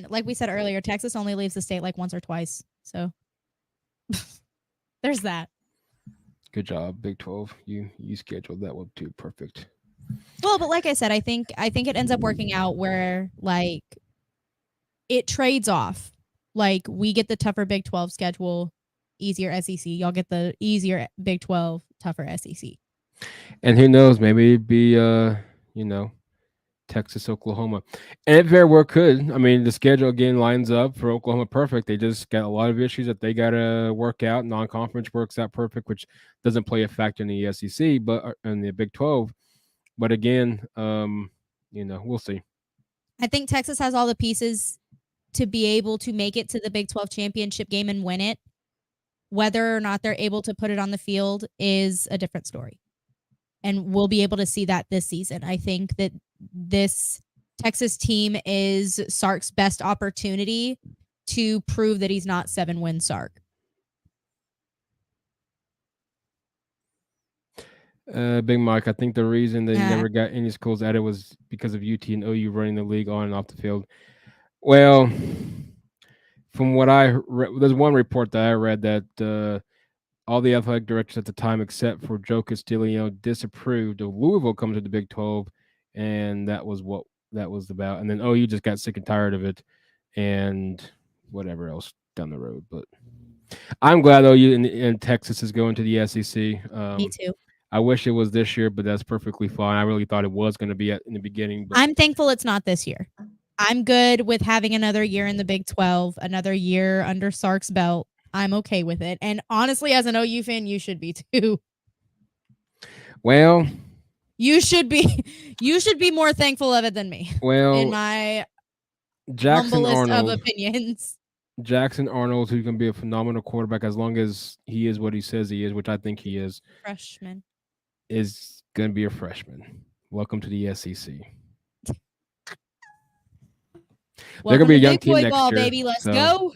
like we said earlier, Texas only leaves the state like once or twice. So there's that. Good job, Big 12. You scheduled that one too. Perfect. Well, but like I said, I think it ends up working out where like it trades off. Like we get the tougher Big 12 schedule, easier SEC. Y'all get the easier Big 12, tougher SEC. And who knows? Maybe it'd be Texas, Oklahoma, and it very well could. I mean, the schedule again lines up for Oklahoma perfect. They just got a lot of issues that they got to work out. Non-conference works out perfect, which doesn't play a factor in the SEC, but in the Big 12. But again, we'll see. I think Texas has all the pieces to be able to make it to the Big 12 championship game and win it. Whether or not they're able to put it on the field is a different story. And we'll be able to see that this season. I think that this Texas team is Sark's best opportunity to prove that he's not 7-win Sark. Big Mike, I think the reason they never got any schools added was because of UT and OU running the league on and off the field. Well, from what I read, there's one report that I read that all the athletic directors at the time, except for Joe Castillo, disapproved of Louisville coming to the Big 12, and that was what that was about. And then OU just got sick and tired of it, and whatever else down the road. But I'm glad OU in Texas is going to the SEC. Me too. I wish it was this year, but that's perfectly fine. I really thought it was going to be in the beginning. But I'm thankful it's not this year. I'm good with having another year in the Big 12, another year under Sark's belt. I'm okay with it. And honestly, as an OU fan, you should be too. Well, you should be more thankful of it than me. Well, in my Jackson humblest Arnold, of opinions. Jackson Arnold, who's going to be a phenomenal quarterback as long as he is what he says he is, which I think he is. Freshman. Is going to be a freshman. Welcome to the SEC. They're going to be a young team next ball, year. Baby, let's go.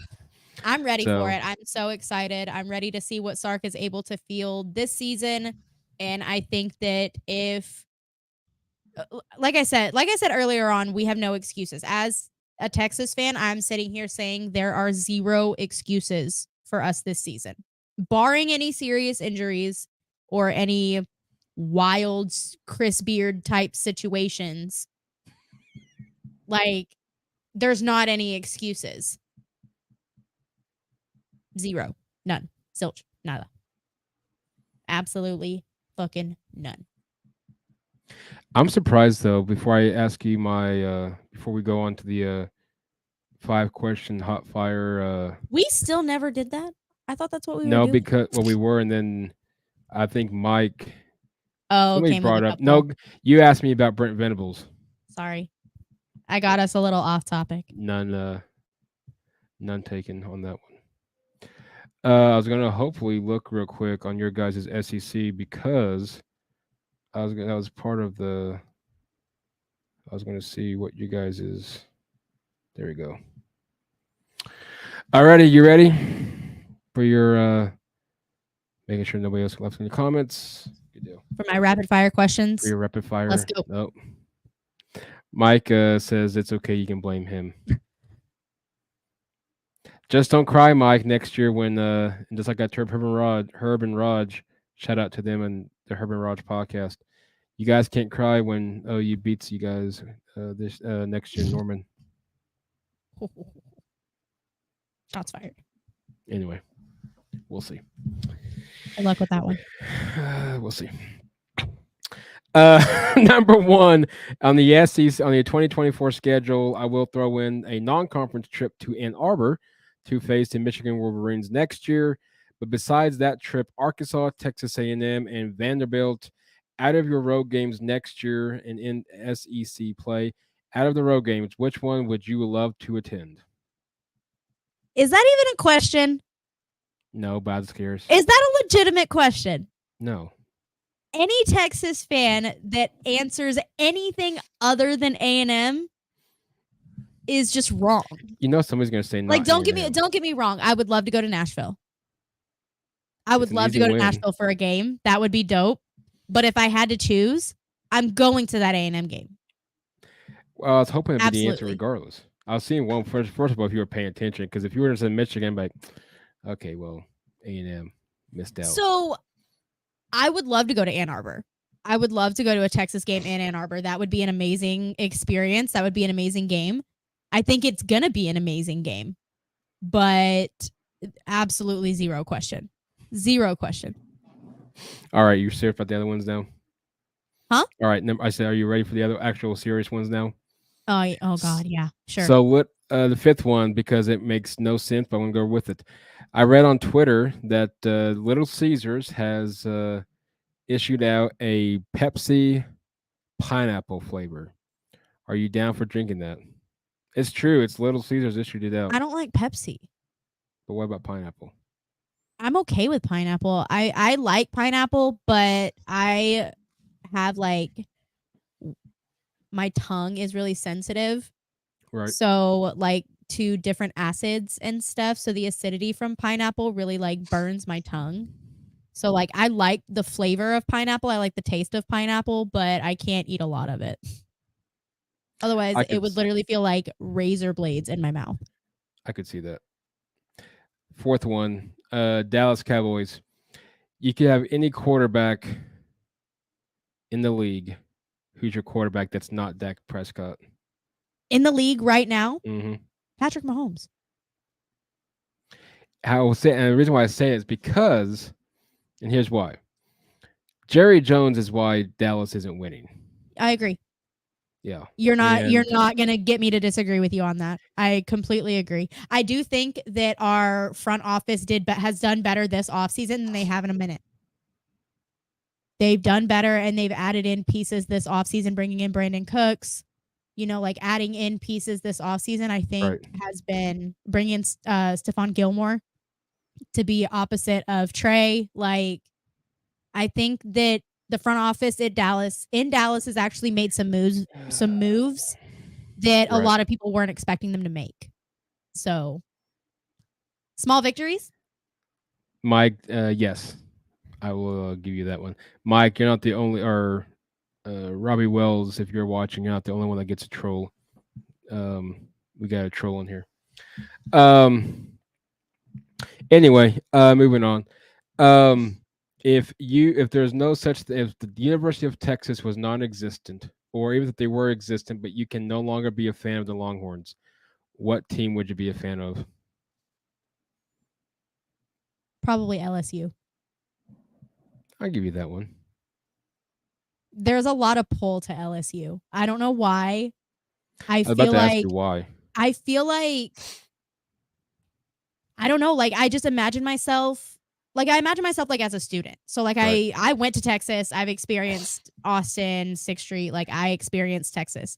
I'm ready for it. I'm so excited. I'm ready to see what Sark is able to field this season. And I think that if, like I said earlier on, we have no excuses. As a Texas fan, I'm sitting here saying there are zero excuses for us this season, barring any serious injuries or any wild Chris Beard type situations. Like, there's not any excuses. Zero. None. Zilch. Nada. Absolutely fucking none. I'm surprised though, before I ask you before we go on to the 5-question hot fire. We still never did that? I thought that's what we were doing. No, because we were, and then I think Mike somebody brought up. No, you asked me about Brent Venables. Sorry. I got us a little off topic. None taken on that one. I was gonna hopefully look real quick on your guys' SEC because that was part of the. I was gonna see what you guys is. There we go. Alrighty, you ready for your making sure nobody else left any comments? Good deal. For my rapid fire questions. For your rapid fire. Let's go. Nope. Mike says it's okay. You can blame him. Just don't cry, Mike. Next year, when just like I told Herb and Raj, shout out to them and the Herb and Raj podcast. You guys can't cry when OU beats you guys this next year, Norman. Shots fired. Anyway, we'll see. Good luck with that one. We'll see. Number one on the SEC on the 2024 schedule, I will throw in a non-conference trip to Ann Arbor to face the Michigan Wolverines next year. But besides that trip, Arkansas, Texas A&M, and Vanderbilt out of your road games next year and in SEC play. Out of the road games, which one would you love to attend? Is that even a question? No, but I'm scared. Is that a legitimate question? No. Any Texas fan that answers anything other than A&M is just wrong. You know somebody's gonna say no. Like, don't get me wrong. I would love to go to Nashville. I would love to go to Nashville for a game. That would be dope. But if I had to choose, I'm going to that A&M game. Well, I was hoping it'd be the answer regardless. I was seeing one first of all if you were paying attention, because if you were in Michigan, like, okay, well, A&M missed out. So I would love to go to Ann Arbor. I would love to go to a Texas game in Ann Arbor. That would be an amazing experience. That would be an amazing game. I think it's going to be an amazing game. But absolutely zero question. Zero question. All right, you serious about the other ones now? Huh? All right, I said, are you ready for the other actual serious ones now? Oh God, yeah, sure. So what? The fifth one, because it makes no sense, but I'm gonna go with it. I read on Twitter that Little Caesars has issued out a Pepsi pineapple flavor. Are you down for drinking that? It's true. It's Little Caesars issued it out. I don't like Pepsi. But what about pineapple? I'm okay with pineapple. I like pineapple, but I have my tongue is really sensitive. Right. So to different acids and stuff. So the acidity from pineapple really burns my tongue. So I like the flavor of pineapple. I like the taste of pineapple, but I can't eat a lot of it. Otherwise, it would literally feel like razor blades in my mouth. I could see that. Fourth one, Dallas Cowboys. You could have any quarterback in the league. Who's your quarterback that's not Dak Prescott? In the league right now? Mm-hmm. Patrick Mahomes. I will say, and the reason why I say it is because, and here's why. Jerry Jones is why Dallas isn't winning. I agree. Yeah. You're not going to get me to disagree with you on that. I completely agree. I do think that our front office has done better this offseason than they have in a minute. They've done better, and they've added in pieces this offseason, bringing in Brandon Cooks, like adding in pieces this offseason, I think has been bringing in Stephon Gilmore to be opposite of Trey. Like, I think that the front office in Dallas has actually made some moves that a lot of people weren't expecting them to make. So, small victories. Mike, yes, I will give you that one. Mike, you're not the only, or Robbie Wells, if you're watching, you're not the only one that gets a troll. We got a troll in here. Anyway, moving on. If there's no such if the University of Texas was non-existent, or even if they were existent, but you can no longer be a fan of the Longhorns, what team would you be a fan of? Probably LSU. I'll give you that one. There's a lot of pull to LSU. I don't know why. I was about to ask you why. I feel like, I don't know, like I just imagine myself, like as a student. So like I went to Texas. I've experienced Austin, 6th Street. Like I experienced Texas.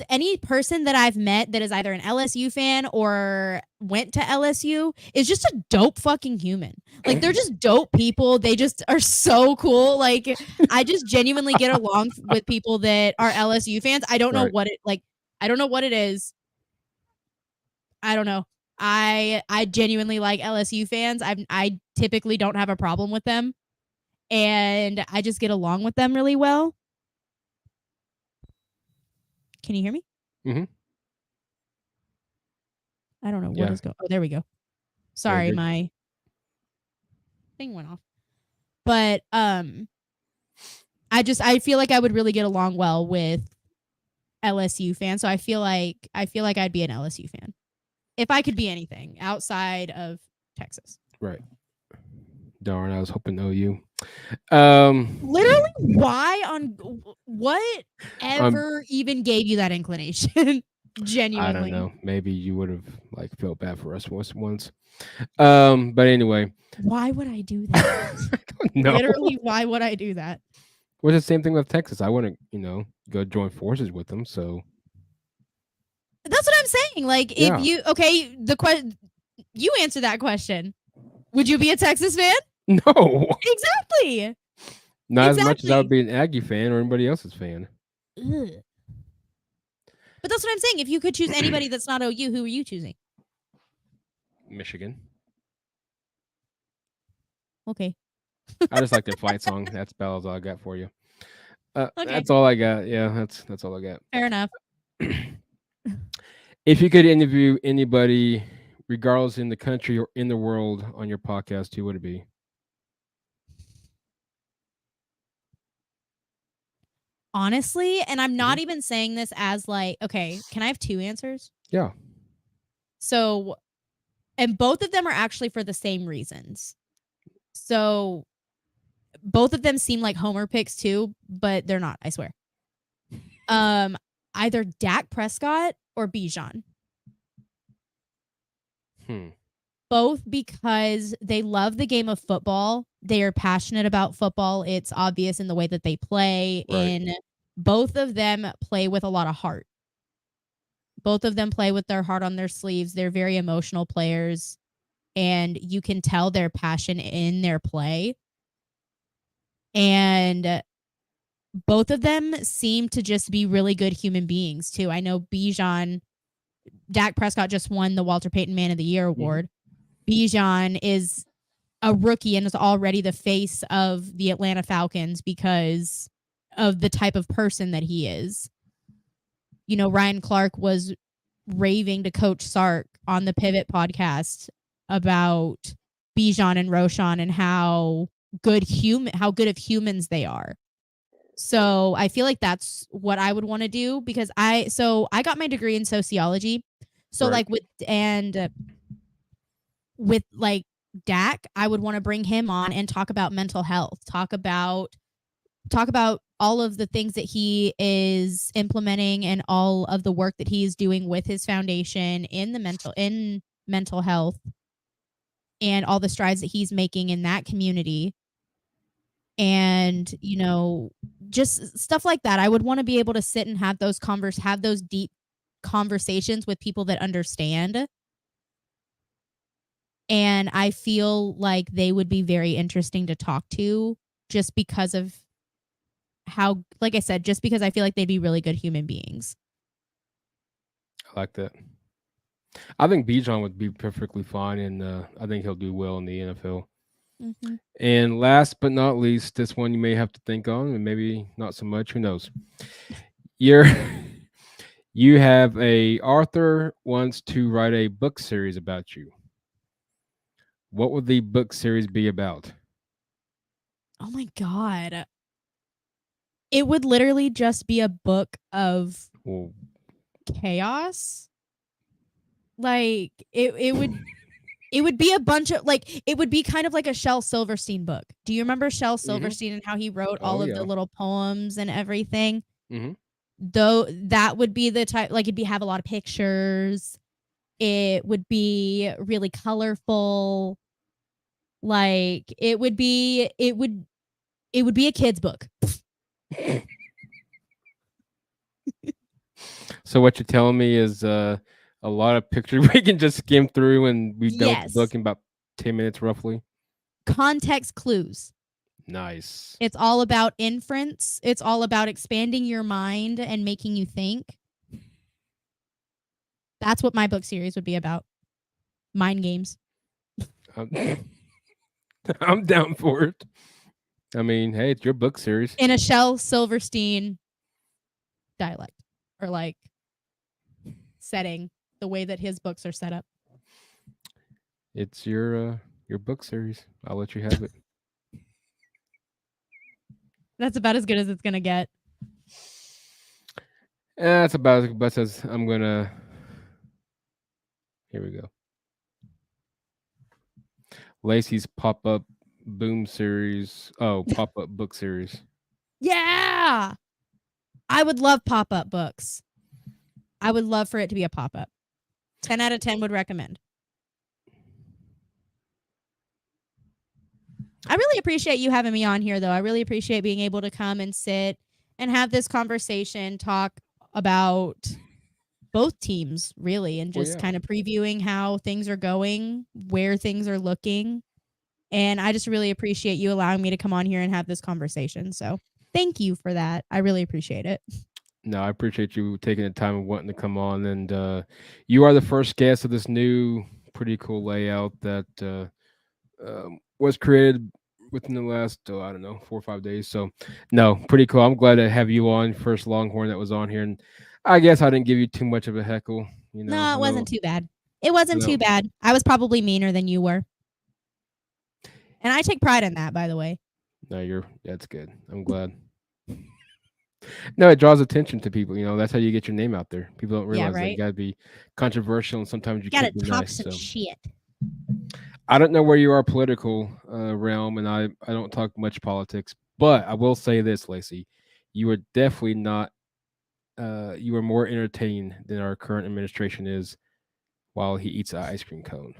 Any person that I've met that is either an LSU fan or went to LSU is just a dope fucking human. Like they're just dope people. They just are so cool. Like I just genuinely get along with people that are LSU fans. I don't know what I don't know what it is. I don't know. I genuinely like LSU fans. I typically don't have a problem with them, and I just get along with them really well. Can you hear me? Mm-hmm. I don't know what is going. Oh, there we go. Sorry, my thing went off. But I feel like I would really get along well with LSU fans. So I feel like I'd be an LSU fan if I could be anything outside of Texas. Right. Darn, I was hoping OU. Literally, why on whatever even gave you that inclination? Genuinely, I don't know. Maybe you would have felt bad for us once. But anyway, why would I do that? I don't know. Literally, why would I do that? Well, it's the same thing with Texas. I wouldn't, go join forces with them. So that's what I'm saying. Like, if you answer that question, would you be a Texas fan? No. Exactly. Not as much as I would be an Aggie fan or anybody else's fan. Ugh. But that's what I'm saying. If you could choose anybody that's not OU, who are you choosing? Michigan. Okay. I just like their fight song. That's about all I got for you. Okay. That's all I got. Yeah, that's all I got. Fair enough. If you could interview anybody, regardless in the country or in the world, on your podcast, who would it be? Honestly, and I'm not even saying this as okay, can I have 2 answers? Yeah. So, and both of them are actually for the same reasons. So, both of them seem like homer picks too, but they're not, I swear. Either Dak Prescott or Bijan. Both because they love the game of football. They are passionate about football. It's obvious in the way that they play. Right. And both of them play with a lot of heart. Both of them play with their heart on their sleeves. They're very emotional players. And you can tell their passion in their play. And both of them seem to just be really good human beings, too. I know Dak Prescott just won the Walter Payton Man of the Year award. Bijan is a rookie and is already the face of the Atlanta Falcons because of the type of person that he is. Ryan Clark was raving to Coach Sark on the Pivot podcast about Bijan and Roshan and how good of humans they are. So I feel like that's what I would want to do because I got my degree in sociology. So with Dak, I would want to bring him on and talk about mental health, talk about all of the things that he is implementing and all of the work that he is doing with his foundation in mental health and all the strides that he's making in that community. And, just stuff like that. I would want to be able to sit and have those deep conversations with people that understand. And I feel like they would be very interesting to talk to just because of how, like I said, just because I feel like they'd be really good human beings. I like that. I think Bijan would be perfectly fine, and I think he'll do well in the NFL. Mm-hmm. And last but not least, this one you may have to think on, and maybe not so much. Who knows? You have a author wants to write a book series about you. What would the book series be about? Oh my God. It would literally just be a book of chaos. Like it would be a bunch of it would be kind of like a Shel Silverstein book. Do you remember Shel Silverstein and how he wrote all of the little poems and everything? Mm-hmm. Though that would be the type, it'd have a lot of pictures. It would be really colorful. It would be a kid's book. So what you're telling me is a lot of pictures we can just skim through and be done with the book in about 10 minutes roughly. Context clues. Nice. It's all about inference. It's all about expanding your mind and making you think. That's what my book series would be about. Mind games. I'm down for it. I mean, hey, it's your book series. In a Shel Silverstein dialect or setting, the way that his books are set up. It's your book series. I'll let you have it. That's about as good as it's going to get. That's about as best as I'm going to. Here we go. Laci's pop-up boom series. Oh, pop-up book series. Yeah. I would love pop-up books. I would love for it to be a pop-up. 10 out of 10 would recommend. I really appreciate you having me on here, though. I really appreciate being able to come and sit and have this conversation, talk about both teams, really, and just kind of previewing how things are going, where things are looking. And I just really appreciate you allowing me to come on here and have this conversation. So thank you for that. I really appreciate it. No, I appreciate you taking the time and wanting to come on. And you are the first guest of this new pretty cool layout that was created within the last, 4 or 5 days. So, no, pretty cool. I'm glad to have you on, first Longhorn that was on here. And I guess I didn't give you too much of a heckle. No, it wasn't too bad. It wasn't too bad. I was probably meaner than you were. And I take pride in that, by the way. No, that's good. I'm glad. No, it draws attention to people. That's how you get your name out there. People don't realize that you got to be controversial, and sometimes you can't be talk nice. Some shit. I don't know where you are political realm, and I don't talk much politics. But I will say this, Laci, you are definitely not. You are more entertained than our current administration is while he eats an ice cream cone.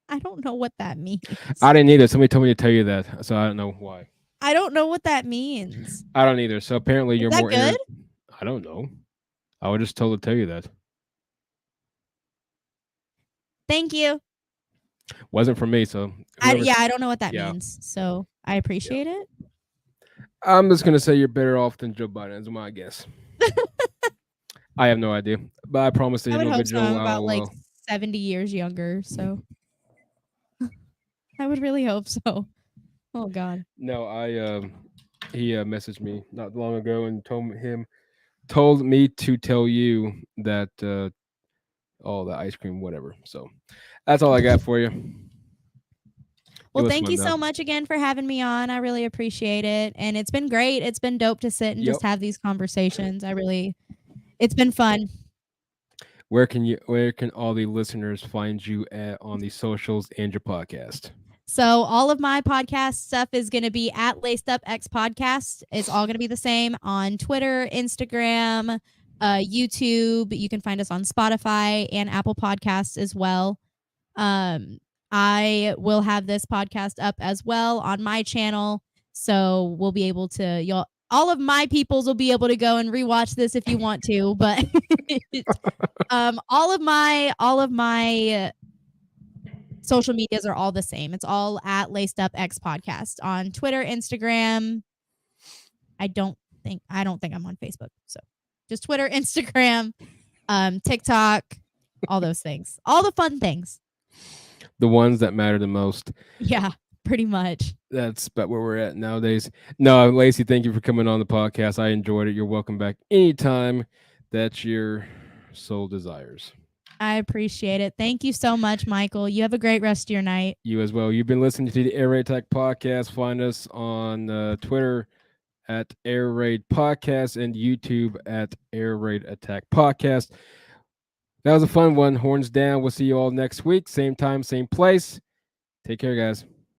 I don't know what that means. I didn't either. Somebody told me to tell you that, so I don't know why. I don't know what that means. I don't either. So apparently you're more good? I don't know. I was just told to tell you that. Thank you. Wasn't for me, so I don't know what that means. So I appreciate it. I'm just gonna say you're better off than Joe Biden, is my guess. I have no idea, but I promise that I would hope so. I'm about 70 years younger, so I would really hope so. Oh God. No, he messaged me not long ago and told me to tell you that the ice cream, whatever. So that's all I got for you. Well, thank you so much again for having me on. I really appreciate it. And it's been great. It's been dope to sit and just have these conversations. It's been fun. Where can all the listeners find you on the socials and your podcast? So all of my podcast stuff is going to be at Laced Up X Podcast. It's all going to be the same on Twitter, Instagram, YouTube. You can find us on Spotify and Apple Podcasts as well. I will have this podcast up as well on my channel, so we'll be able to all of my peoples will be able to go and rewatch this if you want to. But all of my social medias are all the same. It's all at Laced Up X Podcast on Twitter, Instagram. I don't think I'm on Facebook. So just Twitter, Instagram, TikTok, all those things. All the fun things. The ones that matter the most. Yeah, pretty much. That's about where we're at nowadays. No, Laci, thank you for coming on the podcast. I enjoyed it. You're welcome back anytime that your soul desires. I appreciate it. Thank you so much, Michael. You have a great rest of your night. You as well. You've been listening to the Air Raid Attack Podcast. Find us on Twitter at Air Raid Podcast and YouTube at Air Raid Attack Podcast. That was a fun one. Horns down. We'll see you all next week. Same time, same place. Take care, guys.